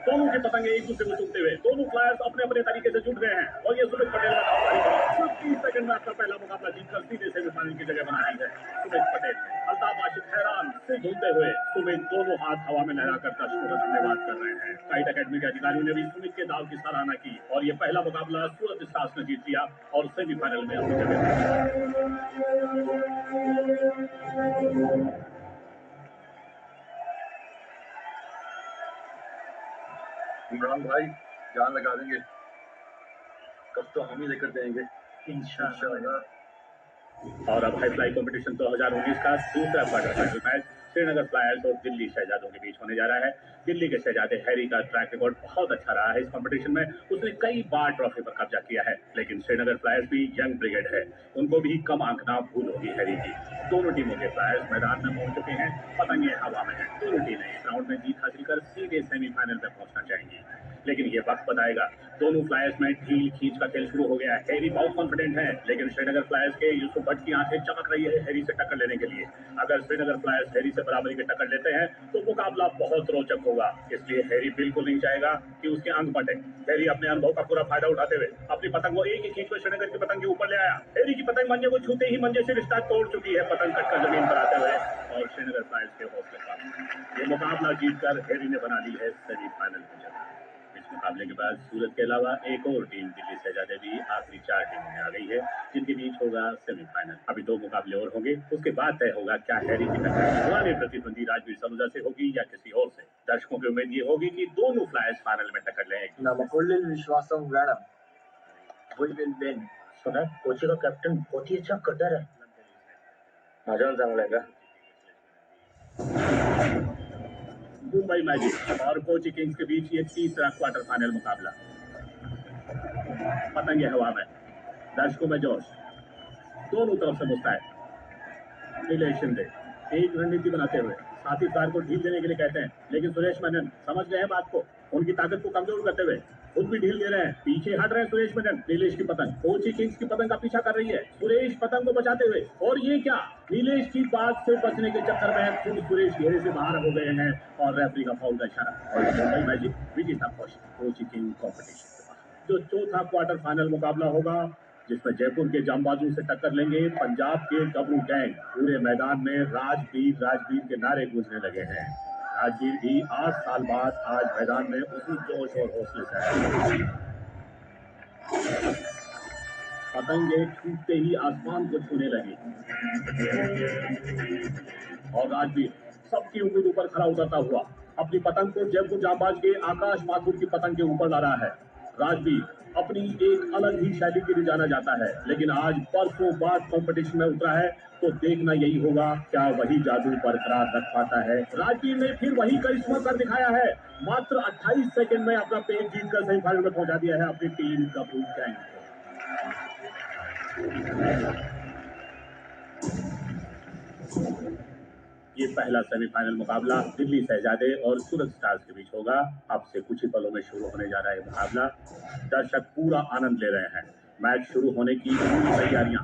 दोनों के पतंगे एक दूसरे को चूमते हुए दोनों फ्लायर्स अपने अपने तरीके से जुट गए हैं और ये सुमित पटेल का दाव भारी पड़ा। सिर्फ 30 सेकंड में अपना पहला मुकाबला जीतकर सीधे सेमीफाइनल की जगह बना ली है सुमित पटेल। अल्ताफ आशिक हैरान से झूलते हुए सुमित दोनों हाथ हवा में लहराकर दर्शकों का धन्यवाद कर रहे हैं। काइट अकेडमी के अधिकारियों ने भी सुमित के दाव की सराहना की और ये पहला मुकाबला सूरत स्टार्स ने जीत लिया और सेमीफाइनल में अपनी जगह। इमरान भाई जान लगा देंगे, कब तो हम ही लेकर जाएंगे इंशाल्लाह। और अब हाई फ्लाई कंपटीशन 2019 का दूसरा quarter final match Srinagar flyers और दिल्ली शहजादों के बीच होने जा रहा है। दिल्ली के शहजादे हैरी का ट्रैक रिकॉर्ड बहुत अच्छा रहा है इस कंपटीशन में। उसने कई बार ट्रॉफी पर कब्जा किया है, लेकिन श्रीनगर फ्लायर्स भी यंग ब्रिगेड है, उनको भी कम आंकना भूल होगी हैरी की। दोनों टीमों के फ्लायर्स मैदान में पहुंच चुके हैं, पतंगे हवा में हैं। दोनों टीमें इस राउंड में जीत हासिल कर सीधे सेमीफाइनल में पहुंचना चाहेंगी, लेकिन ये वक्त बताएगा। दोनों फ्लायर्स में ढील खींच का खेल शुरू हो गया है। हैरी बहुत कॉन्फिडेंट है, लेकिन श्रीनगर फ्लायर्स के यूसुफ भट्ट की आंखें चमक रही है हैरी से टक्कर लेने के लिए। अगर श्रीनगर फ्लायर्स हैरी से बराबरी के टक्कर लेते हैं तो मुकाबला बहुत रोचक होगा, इसलिए हैरी बिल्कुल नहीं चाहेगा कि उसके अंक फटे। हैरी अपने अनुभव का पूरा फायदा उठाते हुए अपनी पतंग को एक ही खींच में श्रीनगर की पतंग के ऊपर ले आया। हैरी की पतंग मंजे को छूते ही मंजे से रिश्ता तोड़ चुकी है, पतंग कटकर जमीन पर आते हुए और श्रीनगर फ्लायर्स के हौसले पर ये मुकाबला जीतकर हैरी ने बना ली है सेमीफाइनल की जगह। मुकाबले के बाद सूरत के अलावा एक और टीम दिल्ली शहजादे भी आखिरी 4 टीमों में आ गई है, जिनके बीच होगा सेमीफाइनल। अभी 2 मुकाबले और होंगे, उसके बाद तय होगा क्या हैरी की टक्कर पुराने प्रतिद्वंदी राजवीर सलूजा से होगी या किसी और से। दर्शकों की उम्मीद ये होगी कि दोनों फ्लायर्स फाइनल में टक्कर लेंगे। नमकुल्लिल विश्वासम मैडम, वी विल विन। सुना कोची का कैप्टन बहुत ही अच्छा कटर है, मजा चांगला है का? मुंबई मैजिक और कोची किंग्स के बीच ये तीसरा क्वार्टर फाइनल मुकाबला। पतंगे हवा में, दर्शकों में जोश, दोनों तरफ से मुस्तैद। नीलेश शिंदे एक रणनीति बनाते हुए साथी फ्लायर को ढील देने के लिए कहते हैं, लेकिन सुरेश मेनन समझ गए हैं बात को, उनकी ताकत को कमजोर करते हुए खुद भी ढील दे रहे हैं। पीछे हट रहे हैं सुरेश मेनन। नीलेश की पतंग कोची किंग्स की पतंग का पीछा कर रही है, सुरेश पतंग को बचाते हुए। और ये क्या, नीलेश की बात से बचने के चक्कर में खुद सुरेश घेरे से बाहर हो गए हैं और रेफरी का फाउल का इशारा। और मुंबई मैजिक विजेता कोची किंग कॉम्पिटिशन जो चौथा क्वार्टर फाइनल मुकाबला होगा, जिसमें जयपुर के जांबाजू से टक्कर लेंगे पंजाब के गबरू गैंग। पूरे मैदान में राजवीर राजवीर के नारे गूंजने लगे हैं। राजवीर भी 8 साल बाद आज मैदान में उसी जोश और हौसले से आए। पतंगे छूटते ही आसमान को छूने लगी और राजवीर सबकी उम्मीद ऊपर खड़ा उतरता हुआ अपनी पतंग को जयपुर जाबाज के आकाश माथुर की पतंग के ऊपर ला रहा है। राजवीर अपनी एक अलग ही शैली के लिए जाना जाता है, लेकिन आज बरसों बाद कंपटीशन में उतरा है तो देखना यही होगा क्या वही जादू बरकरार रख पाता है। राजवीर ने फिर वही करिश्मा कर दिखाया है। मात्र 28 सेकंड में अपना पेज जीतकर सेमीफाइनल में पहुंचा दिया है अपनी टीम गबरू गैंग को। ये पहला सेमीफाइनल मुकाबला दिल्ली शहजादे और सूरज स्टार्स के बीच होगा। अब से कुछ ही पलों में शुरू होने जा रहा है मुकाबला। दर्शक पूरा आनंद ले रहे हैं। मैच शुरू होने की पूरी तैयारियां।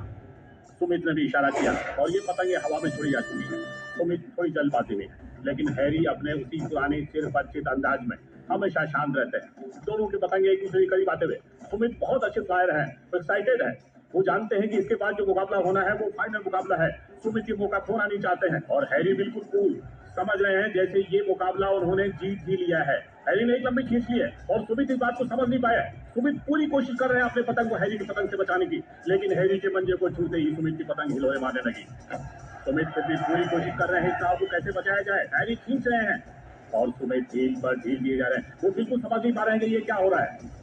सुमित ने भी इशारा किया और ये पतंगे हवा में छोड़ी जा चुकी है। सुमित थोड़ी जल्दबाजी में, लेकिन हैरी अपने उसी पुराने चिरपरिचित अंदाज में हमेशा शांत रहते हैं। दोनों के पतंगे एक दूसरे के करीब आते हुए। सुमित बहुत अच्छे फ्लायर हैं, एक्साइटेड है। वो जानते हैं कि इसके बाद जो मुकाबला होना है वो फाइनल मुकाबला है। सुमित ये मौका खोना नहीं चाहते हैं और हैरी बिल्कुल कूल समझ रहे हैं जैसे ये मुकाबला उन्होंने जीत ही लिया है। हैरी ने एक लंबी खींच ली है और सुमित इस बात को समझ नहीं पाया। सुमित पूरी कोशिश कर रहे हैं अपने पतंग को हैरी की पतंग से बचाने की, लेकिन हैरी के मंजे को छूते ही सुमित की पतंग हिलोरे मारने लगी। सुमित फिर भी पूरी कोशिश कर रहे हैं इस दाव को कैसे बचाया जाए। हैरी खींच रहे हैं और सुमित ढील पर ढील दिए जा रहे हैं। वो बिल्कुल समझ नहीं पा रहे हैं कि ये क्या हो रहा है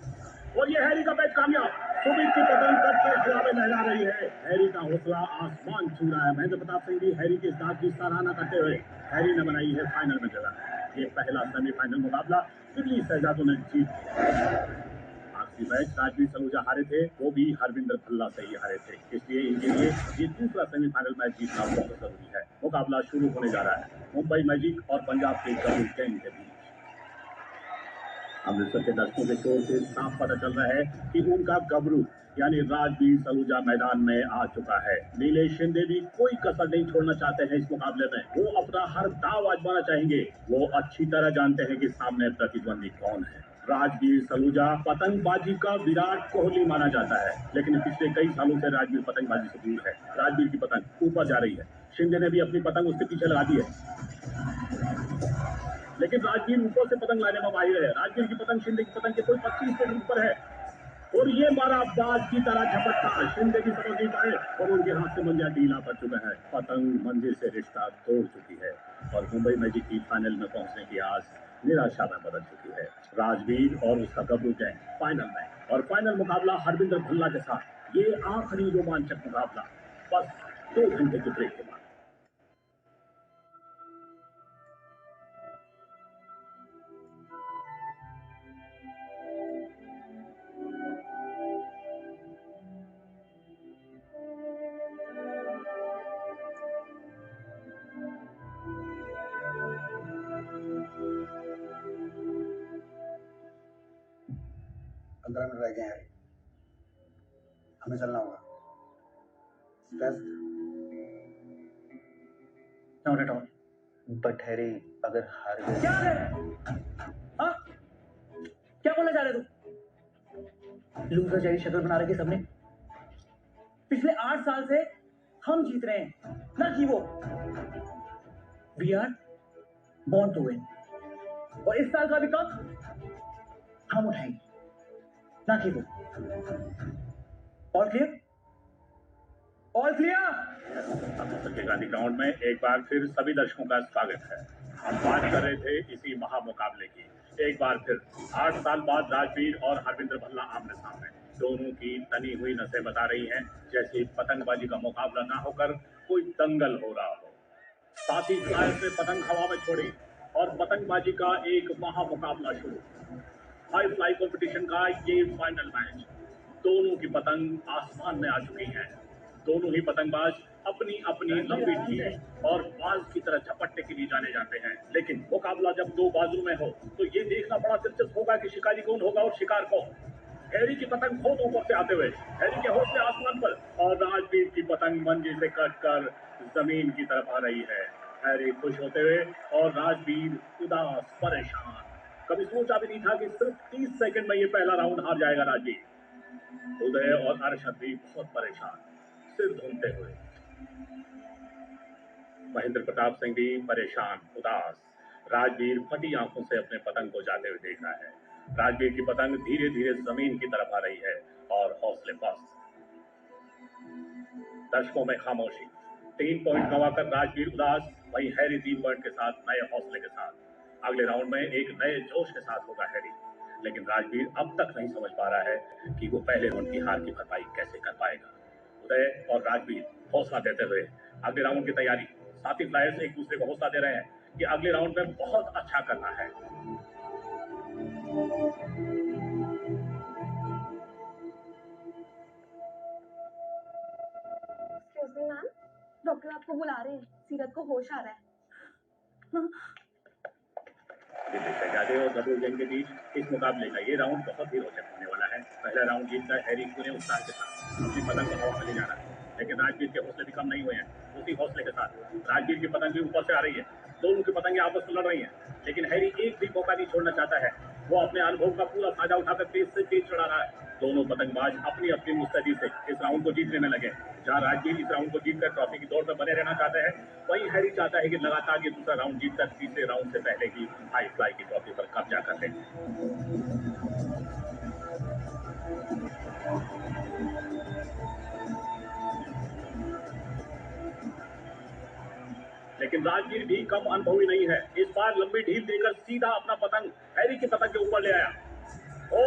और ये हैरी का बैच कामयाब। सुमित की पतंग कटकर हवा में लहरा रही है। हैरी का हौसला आसमान छू रहा है। महेंद्र प्रताप सिंह भी हैरी के इस दाव की सराहना करते हुए हैरी ने बनाई है फाइनल में जगह। ये पहला सेमीफाइनल मुकाबला दिल्ली शहजादों ने जीत लिया। आखिरी मैच राजवीर सलूजा हारे थे, वो भी हरविंदर भल्ला से ही हारे थे, इसलिए इनके लिए ये दूसरा सेमीफाइनल मैच जीतना बहुत जरूरी है। मुकाबला शुरू होने जा रहा है मुंबई मैजिक और पंजाब के गबरू गैंग के बीच। अमृतसर के दर्शकों के शोर से साफ पता चल रहा है कि उनका गबरू यानी राजवीर सलूजा मैदान में आ चुका है। नीलेश शिंदे भी कोई कसर नहीं छोड़ना चाहते हैं इस मुकाबले में। वो अपना हर दाव आजमाना चाहेंगे। वो अच्छी तरह जानते हैं कि सामने प्रतिद्वंदी कौन है। राजवीर सलूजा पतंगबाजी का विराट कोहली माना जाता है, लेकिन पिछले कई सालों से राजवीर पतंगबाजी से दूर है। राजवीर की पतंग ऊपर जा रही है। शिंदे ने भी अपनी पतंग उसके पीछे लगा दी है, लेकिन राजवीर ऊपर से पतंग लाने में माहिर है। राजवीर की पतंग शिंदे की पतंग के कोई 25 फीट ऊपर है और ये मारा बाज की तरह झपटता। शिंदे भी समझ नहीं पाए और उनके हाथ से मंजा ढीला पड़ चुका है। पतंग मंजिल से रिश्ता तोड़ चुकी है और मुंबई मैजिक की फाइनल में पहुंचने की आस निराशा में बदल चुकी है। राजवीर और उसका गबरू गैंग फाइनल में और फाइनल मुकाबला हरविंदर भल्ला के साथ। ये आखिरी रोमांचक मुकाबला बस 2 घंटे के ब्रेक के बाद। पंद्रह मिनट रह गए हैं, हमें चलना होगा। Not at all. But Harry अगर हार गए क्या हाँ? क्या बोलना चाह रहे तुम? लूजर जैसी शक्ल बना रखी सबने। पिछले 8 साल से हम जीत रहे हैं, ना कि वो। We are born to win. और इस साल का भी कप हम उठाएंगे, ना कि वो। All clear? All clear? Amritsar के गांधी ग्राउंड में एक बार फिर सभी दर्शकों का स्वागत है। हम बात कर रहे थे इसी महामुकाबले की। एक बार फिर 8 साल बाद राजवीर और हरविंदर भल्ला आमने सामने। दोनों की तनी हुई नसें बता रही हैं जैसे पतंगबाजी का मुकाबला ना होकर कोई दंगल हो रहा हो। साथ ही फ्लायर से पतंग हवा में छोड़ी और पतंगबाजी का एक महामुकाबला शुरू। हाई फ्लाई कंपटीशन का ये फाइनल मैच। दोनों की पतंग आसमान में आ चुकी हैं। दोनों ही पतंगबाज अपनी अपनी लंबी ढील और बाज की तरह झपटने के लिए जाने जाते हैं, लेकिन मुकाबला जब 2 बाजू में हो तो ये देखना बड़ा दिलचस्प होगा कि शिकारी कौन होगा और शिकार कौन। हैरी की पतंग बहुत ऊपर से आते हुए, हैरी के हौसले आसमान पर और राजवीर की पतंग मंजिल से कटकर जमीन की तरफ आ रही है। हैरी खुश होते हुए और राजवीर उदास परेशान। कभी सोचा भी नहीं था कि सिर्फ 30 सेकंड में ये पहला राउंड हार जाएगा राजवीर। उदय और अर्शद भी बहुत परेशान, सिर धुनते हुए। महेंद्र प्रताप सिंह भी परेशान, उदास। राजवीर फटी आंखों से अपने पतंग को जाते हुए देख रहा है। राजवीर की पतंग धीरे धीरे जमीन की तरफ आ रही है और हौसले पस्त। दर्शकों में खामोशी। 3 पॉइंट गंवाकर राजवीर उदास, वहीं हैरी 3 पॉइंट के साथ नए हौसले के साथ। अगले राउंड में एक नए जोश के साथ होगा हैरी, लेकिन राजवीर अब तक नहीं समझ पा रहा है कि वो पहले राउंड की हार की भरपाई कैसे कर पाएगा। उदय और राजवीर हौसला देते हुए अगले राउंड की तैयारी। साथी फ्लायर्स एक दूसरे को हौसला दे रहे हैं कि अगले राउंड में बहुत अच्छा करना है। एक्सक्यूज मी मैम, डॉक्टर आपको बुला रहे हैं। सीरत को होश आ रहा है। दिल्ली शहजादे और गबरू गैंग के बीच इस मुकाबले का ये राउंड बहुत ही रोचक होने वाला है। पहला राउंड जीतकर हैरी पूरे उत्साह के साथ अपनी पतंग को हवा में ले जा रहा है, लेकिन राजवीर के हौसले भी कम नहीं हुए हैं। उसी हौसले के साथ राजवीर की पतंग भी ऊपर से आ रही है। दोनों की पतंगें आपस में लड़ रही हैं, लेकिन हैरी एक भी मौका नहीं छोड़ना चाहता है। वो अपने अनुभव का पूरा फायदा उठाकर तेज से तेज चढ़ा रहा है। दोनों पतंगबाज अपनी अपनी मुस्तैदी से इस राउंड को जीतने में लगे। जहां राजवीर इस राउंड को जीतकर ट्रॉफी की दौड़ में बने रहना चाहता है, वहीं हैरी चाहता है कि लगातार ये दूसरा राउंड जीतकर तीसरे राउंड से पहले ही हाई फ्लाई की ट्रॉफी पर कब्जा कर ले। लेकिन राजवीर भी कम अनुभवी नहीं है। इस बार लंबी ढील देकर सीधा अपना पतंग हैरी की पतंग के ऊपर ले आया। हो,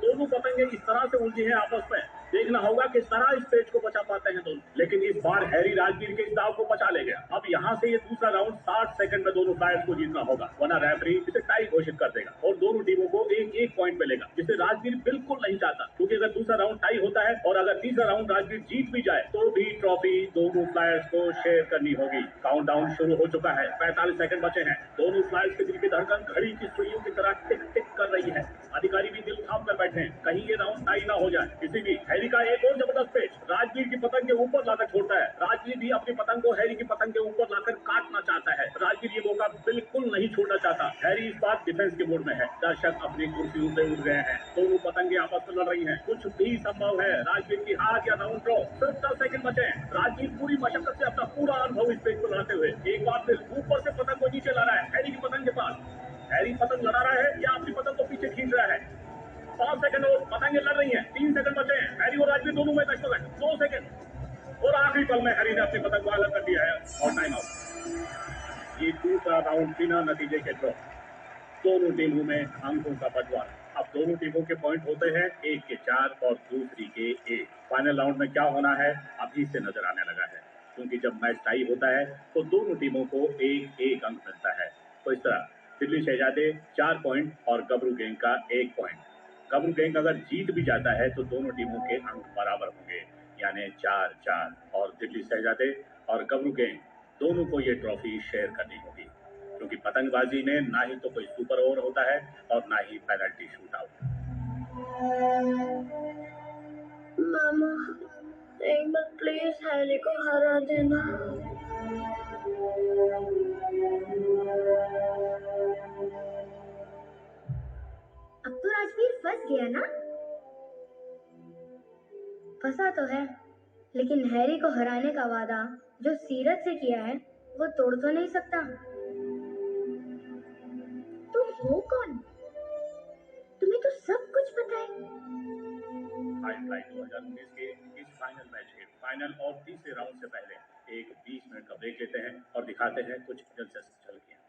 दोनों पतंगे इस तरह से उलझी हैं आपस में। देखना होगा किस तरह इस पेच को बचा पाते हैं दोनों। लेकिन इस बार हैरी राजवीर के इस दाव को बचा ले गया। अब यहाँ से ये दूसरा राउंड 60 सेकंड में दोनों फ्लायर्स को जीतना होगा, वरना रेफरी इसे टाई घोषित कर देगा और दोनों टीमों को एक एक पॉइंट मिलेगा, जिसे राजवीर बिल्कुल नहीं चाहता। क्योंकि अगर दूसरा राउंड टाई होता है और अगर तीसरा राउंड राजवीर जीत भी जाए तो भी ट्रॉफी दोनों फ्लायर्स को शेयर करनी होगी। काउंटडाउन शुरू हो चुका है, 45 सेकंड बचे हैं। दोनों फ्लायर्स के दिल की धड़कन घड़ी की सुइयों की तरह टिक टिक कर रही है। अधिकारी भी दिल थाम कर बैठे हैं, कहीं ये राउंड टाई ना हो जाए। किसी भी हैरी का एक और जबरदस्त पेच राजवीर की पतंग के ऊपर लाकर छोड़ता है। राजवीर भी अपनी पतंग को हैरी की पतंग के ऊपर लाकर काटना चाहता है। राजवीर ये मौका बिल्कुल नहीं छोड़ना चाहता। हैरी इस बार डिफेंस के मोड में है। दर्शक अपनी कुर्सियों से उठ गए हैं। दोनों पतंगे आपस में लड़ रही हैं। कुछ भी संभव है, राजवीर की हार या राउंड ड्रॉ। सिर्फ 10 सेकंड बचे हैं। राजवीर पूरी मशक्कत से अपना पूरा अनुभव इस पेच को लड़ाते हुए एक बार फिर ऊपर से पतंग को नीचे ला रहा है हैरी की पतंग के पास। हैरी पतंग लड़ा रहा है या अपनी पतंग को पीछे खींच रहा है। 5 सेकंड और पतंगे लड़ रही हैं। 3 सेकंड बचे हैं। हैरी और राजवीर दोनों में दशमलव है। 2 सेकंड और आखिरी पल में हैरी ने अपनी पतंग को अलग कर दिया है और टाइम आउट। ये दूसरा राउंड बिना नतीजे के ड्रॉ। दोनों टीमों में अंकों का बंटवारा। अब दोनों टीमों के पॉइंट होते हैं, एक के 4 और दूसरी के 1। फाइनल राउंड में क्या होना है अभी से नजर आने लगा है, क्योंकि जब मैच टाई होता है तो दोनों टीमों को एक एक अंक मिलता है। तो इस तरह दिल्ली शहजादे 4 पॉइंट और गबरू गैंग का 1 पॉइंट। गबरू गैंग अगर जीत भी जाता है तो दोनों टीमों के अंक बराबर होंगे, यानी 4-4। और दिल्ली शहजादे और गबरू गैंग दोनों को ये ट्रॉफी शेयर करनी होगी, क्योंकि पतंगबाजी में ना ही तो कोई सुपर ओवर होता है और ना ही पेनल्टी शूट आउट। मामा, एक बार प्लीज हैरी को हरा देना। अब तो राजवीर फंस गया ना? फंसा तो है, लेकिन हैरी को हराने का वादा जो सीरत से किया है वो तोड़ तो नहीं सकता। तुम हो कौन? तुम्हें तो सब कुछ पता है। हाई फ्लाई 2019 के इस फाइनल मैच के फाइनल और तीसरे राउंड से पहले एक 20 मिनट का ब्रेक लेते हैं और दिखाते हैं कुछ दिलचस्प झलकियां।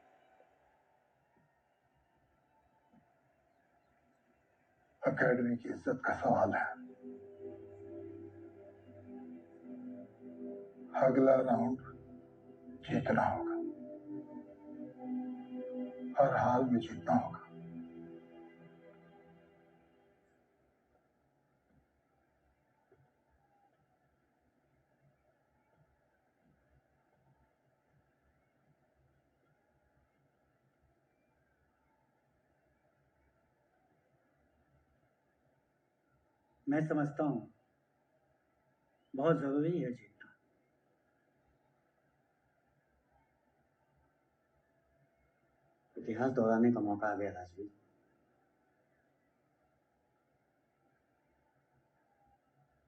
अकेडमी की इज्जत का सवाल है। अगला राउंड जीतना होगा, हर हाल में जीतना होगा। मैं समझता हूँ बहुत जरूरी है जीतना। इतिहास दोहराने का मौका आ गया राजवीर।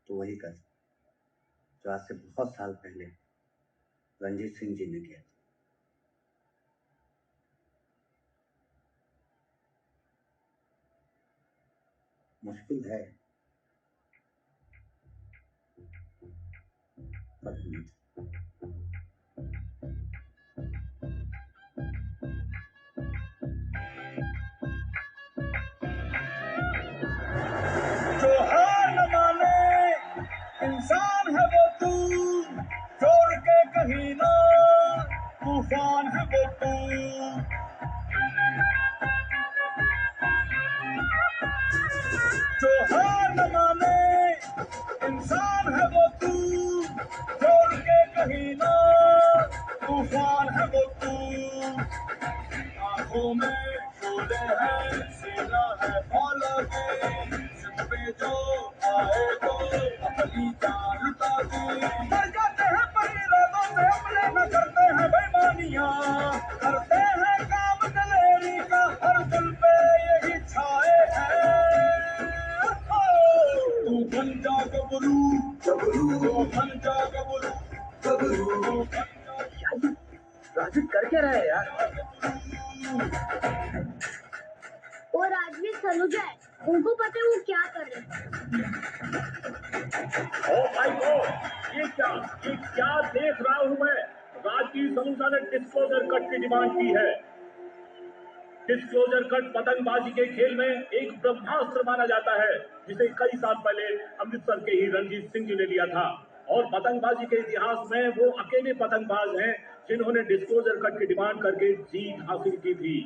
तो वही कर जो आज से बहुत साल पहले रंजीत सिंह जी ने किया था। मुश्किल है, जो हार न माने इंसान है वो तू, छोड़ के कहीं ना तूफान है वो तू। जो हार न माने इंसान है वो तू, छोड़ के कहीं ना तूफान है वो तू। आंखों में शोले है, सीना है फॉलो के, जिद पे जो आए तो अपनी जान लुटा दी। मर जाते हैं पर इरादों से अपने, न करते हैं बेईमानियां, करते हैं काम दलेरी का, हर दिल पे यही छाए हैं। तू बन जा गबरू, तू बन जा गबरू, तू बन जा। राजू कर क्या रहा है यार? वो राजवीर सलूजा है, उनको पता है वो क्या कर रहे हैं। ओ भाई ये क्या देख रहा हूँ मैं? राजवीर सलूजा ने डिस्क्लोजर कट की डिमांड की है। डिस्क्लोजर कट पतंगबाजी के खेल में एक ब्रह्मास्त्र माना जाता है, जिसे कई साल पहले अमृतसर के ही रणजीत सिंह जी ने लिया था। और पतंगबाजी के इतिहास में वो अकेले पतंगबाज हैं जिन्होंने डिस्क्लोजर कट की डिमांड करके जीत हासिल की थी।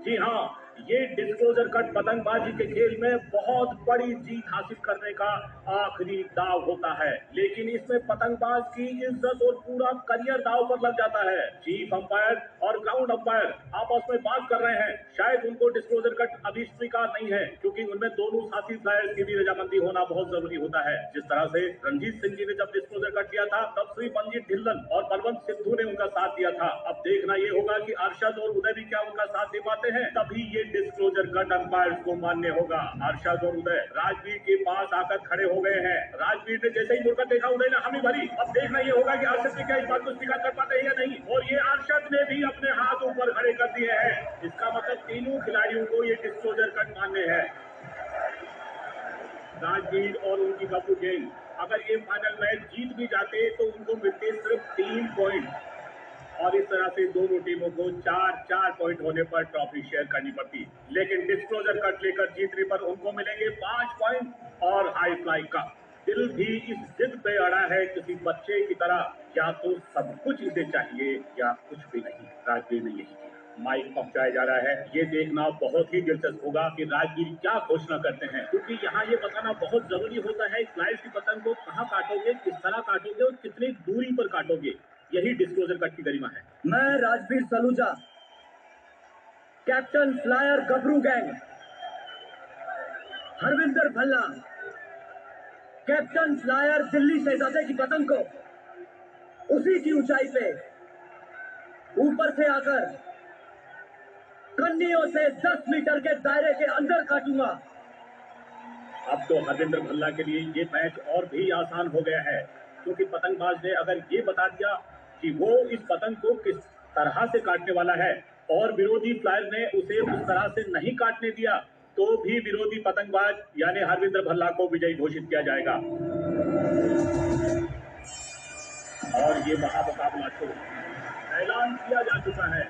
जी हाँ, ये डिस्क्लोजर कट पतंगबाजी के खेल में बहुत बड़ी जीत हासिल करने का आखिरी दाव होता है, लेकिन इसमें पतंगबाज की इज्जत और पूरा करियर दाव पर लग जाता है। चीफ अंपायर और ग्राउंड अंपायर आपस में बात कर रहे हैं। शायद उनको डिस्क्लोजर कट अभी स्वीकार नहीं है, क्योंकि उनमें दोनों साथी फ्लायर्स की भी रजामंदी होना बहुत जरूरी होता है। जिस तरह से रणजीत सिंह जी ने जब डिस्क्लोजर कट किया था, तब श्री मंजीत ढिल्लन और बलवंत सिद्धू ने उनका साथ दिया था। अब देखना ये होगा कि अरशद और उदय भी क्या उनका साथ दे पाते हैं, तभी ये डिस्क्लोजर कट अंपायर्स को मान्य होगा। अरशद और उदय राजवीर के पास आकर खड़े हो गए हैं। राजवीर ने जैसे ही मुड़कर देखा, उदय ने हामी भरी। अब देखना ये होगा कि अरशद ने क्या इस बात को स्वीकार कर पाते हैं या नहीं। और ये अरशद ने भी अपने हाथ ऊपर खड़े कर दिए हैं। इसका मतलब तीनों खिलाड़ियों को ये डिस्क्लोजर कट मान्य है। राजवीर और उनकी गब्रू गैंग अगर ये फाइनल मैच जीत भी जाते तो उनको मिलते सिर्फ 3 पॉइंट, और इस तरह से दोनों टीमों को 4-4 पॉइंट होने पर ट्रॉफी शेयर करनी पड़ती। लेकिन डिस्क्लोजर कट लेकर जीतने पर उनको मिलेंगे 5 पॉइंट और हाई फ्लाई का। दिल भी इस जिद पे अड़ा है किसी बच्चे की तरह, या तो सब कुछ इसे चाहिए या कुछ भी नहीं। राजवीर ने यही किया। माइक पहुंचाया जा रहा है। ये देखना बहुत ही दिलचस्प होगा कि राजवीर क्या घोषणा करते हैं, क्योंकि यहाँ ये बताना बहुत जरूरी होता है फ्लाइज की पतंग को कहाँ काटोगे, किस तरह काटोगे और कितनी दूरी पर काटोगे। यही डिस्क्लोजर कट की गरिमा है। मैं Rajveer Saluja, captain flyer Gabru gang, Harvinder Bhalla, captain flyer Delhi Shahzade की पतंग को उसी की ऊंचाई पे ऊपर से आकर कन्नियों से 10 मीटर के दायरे के अंदर काटूंगा। अब तो हरविंदर भल्ला के लिए ये मैच और भी आसान हो गया है, क्योंकि पतंगबाज ने अगर ये बता दिया कि वो इस पतंग को किस तरह से काटने वाला है और विरोधी फ्लायर ने उसे उस तरह से नहीं काटने दिया, तो भी विरोधी पतंगबाज यानी हरविंदर भल्ला को विजयी घोषित किया जाएगा। और ये महामुकाबला शुरू ऐलान किया जा चुका है।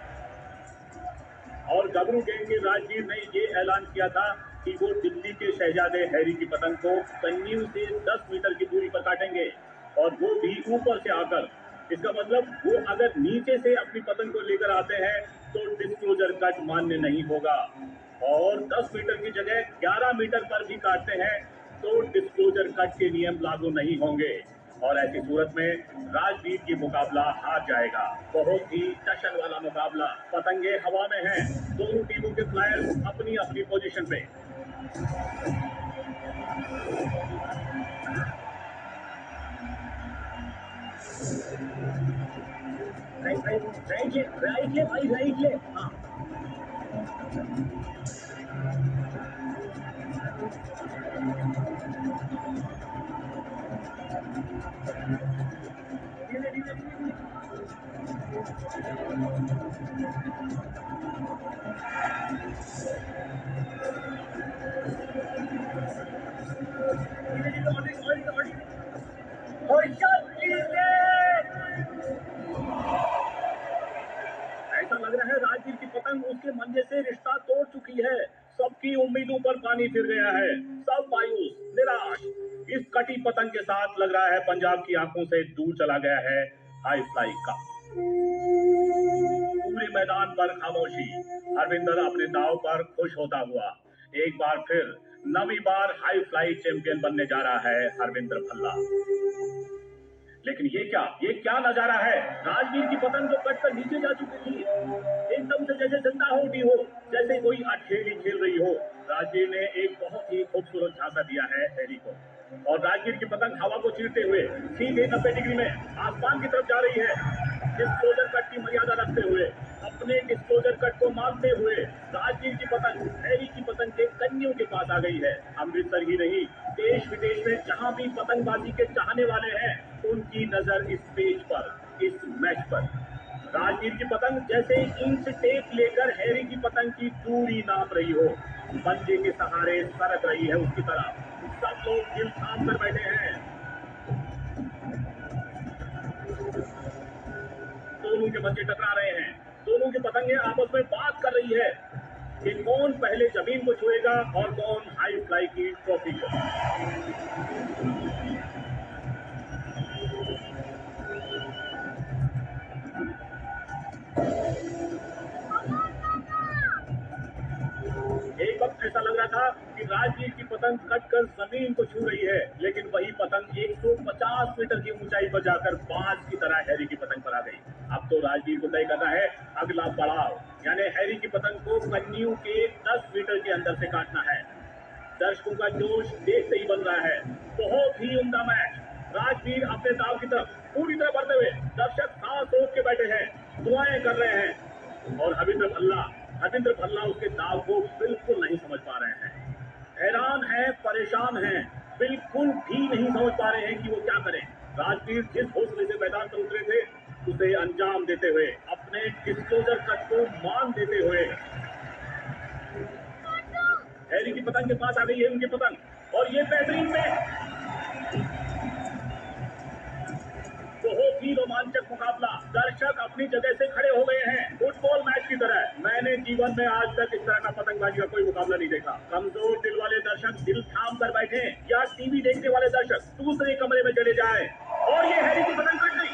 और गबरू गैंग के राजवीर ने ये ऐलान किया था कि वो दिल्ली के शहजादे हैरी की पतंग को कन्नियों से 10 मीटर की दूरी पर काटेंगे, और वो भी ऊपर से आकर। इसका मतलब वो अगर नीचे से अपनी पतंग को लेकर आते हैं तो डिस्क्लोजर कट मान्य नहीं होगा, और 10 मीटर की जगह 11 मीटर पर भी काटते हैं तो डिस्क्लोजर कट के नियम लागू नहीं होंगे, और ऐसी सूरत में राजवीर की मुकाबला हार जाएगा। बहुत ही टशन वाला मुकाबला। पतंगे हवा में हैं, दोनों टीमों के फ्लायर्स अपनी अपनी पोजीशन पे। राइट ले भाई, राइट ले। हाँ। पानी फिर गया है, सब मायूस, निराश। इस कटी पतंग के साथ लग रहा है पंजाब की आंखों से दूर चला गया है हाई फ्लाई का। पूरे मैदान पर खामोशी। हरविंदर अपने दाव पर खुश होता हुआ एक बार फिर नवी बार हाई फ्लाई चैंपियन बनने जा रहा है हरविंदर भल्ला। लेकिन ये क्या नजारा है। राजवीर की पतंग जो कटकर नीचे जा चुकी थी, एकदम से जैसे जिंदा हो उठी हो, जैसे कोई अकेली खेल रही हो। राजवीर ने एक बहुत ही खूबसूरत झांसा दिया है हैरी को, और राजवीर की पतंग हवा को चीरते हुए सीधे 90 डिग्री में आसमान की तरफ जा रही है। डिस्क्लोजर कट की मर्यादा रखते हुए, अपने डिस्क्लोजर कट को मानते हुए राजवीर की पतंग हैरी की पतंग के कन्नियों के पास आ गई है। अमृतसर ही नहीं, देश विदेश में जहां भी पतंगबाजी के चाहने वाले हैं, उनकी नजर इस पेज पर, इस मैच पर। राजवीर की पतंग जैसे इंच टेप लेकर हैरी की पतंग की दूरी नाप रही हो, पंजे के सहारे सरक रही है उसकी तरफ। सब लोग दिल थाम कर बैठे हैं। दोनों के पंजे टकरा रहे हैं, दोनों की पतंगें आपस में बात कर रही है कि कौन पहले जमीन को छुएगा और कौन हाई फ्लाई की ट्रॉफी को। एक वक्त ऐसा लग रहा था कि राजवीर की पतंग कटकर जमीन को छू रही है, लेकिन वही पतंग 150 मीटर की ऊंचाई पर जाकर बाज की तरह हैरी की पतंग पर आ गई। अब तो राजवीर को तय करना है अगला पड़ाव, यानी हैरी की पतंग को कन्नियों के 10 मीटर के अंदर से काटना है। दर्शकों का जोश देखते ही बन रहा है। बहुत ही उम्दा मैच। राजवीर अपने दाव की तरफ पूरी तरह बढ़ते हुए, दर्शक सांस रोक के बैठे हैं, दुआएं कर रहे हैं, और हरविंदर भल्ला उसके दाव को बिल्कुल नहीं समझ पा रहे हैं। हैरान हैं, परेशान हैं, बिल्कुल भी नहीं समझ पा रहे हैं कि वो क्या करें। राजवीर जिस हौसले से मैदान पर उतरे थे, उसे अंजाम देते हुए, अपने डिस्क्लोजर कट को मान देते हुए हैरी की पतंग के पास आ गई है उनकी पतंग, और ये बेहतरीन में बहुत ही रोमांचक मुकाबला। दर्शक अपनी जगह से खड़े हो गए हैं, फुटबॉल मैच की तरह। मैंने जीवन में आज तक इस तरह का पतंगबाजी का कोई मुकाबला नहीं देखा। कमजोर दिल वाले दर्शक दिल थाम कर बैठे, या टीवी देखने वाले दर्शक दूसरे कमरे में चले जाएं। और ये हैरी की पतंग कट गई।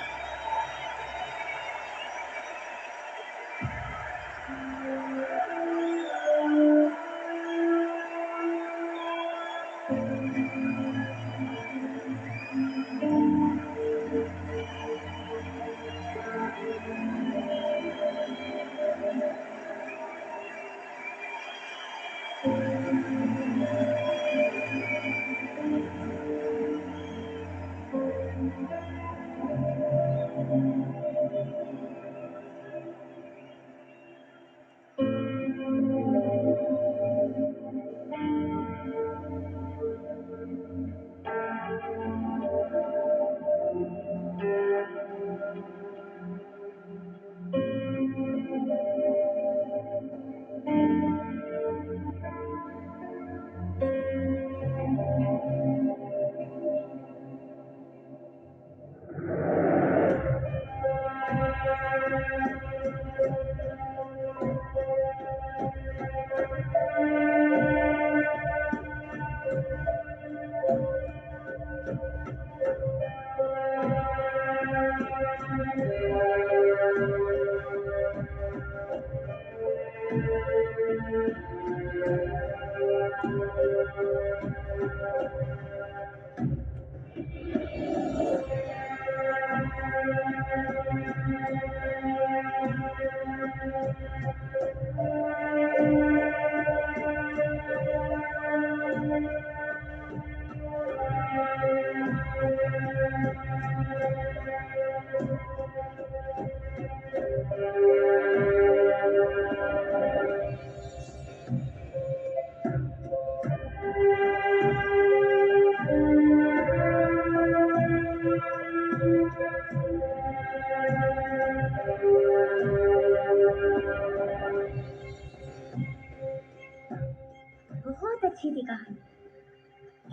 बहुत अच्छी थी कहानी।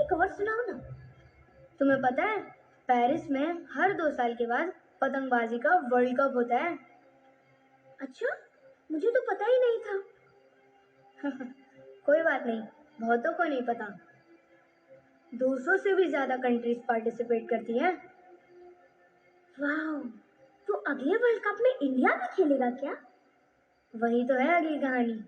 एक और सुनाओ ना। तुम्हें पता है पेरिस में हर 2 साल के बाद पतंगबाजी का वर्ल्ड कप होता है। अच्छा, मुझे तो पता ही नहीं था। कोई बात नहीं, बहुतों को नहीं पता, 200 से भी ज्यादा कंट्रीज पार्टिसिपेट करती हैं। वाह, तो अगले वर्ल्ड कप में इंडिया भी खेलेगा क्या? वही तो है अगली कहानी।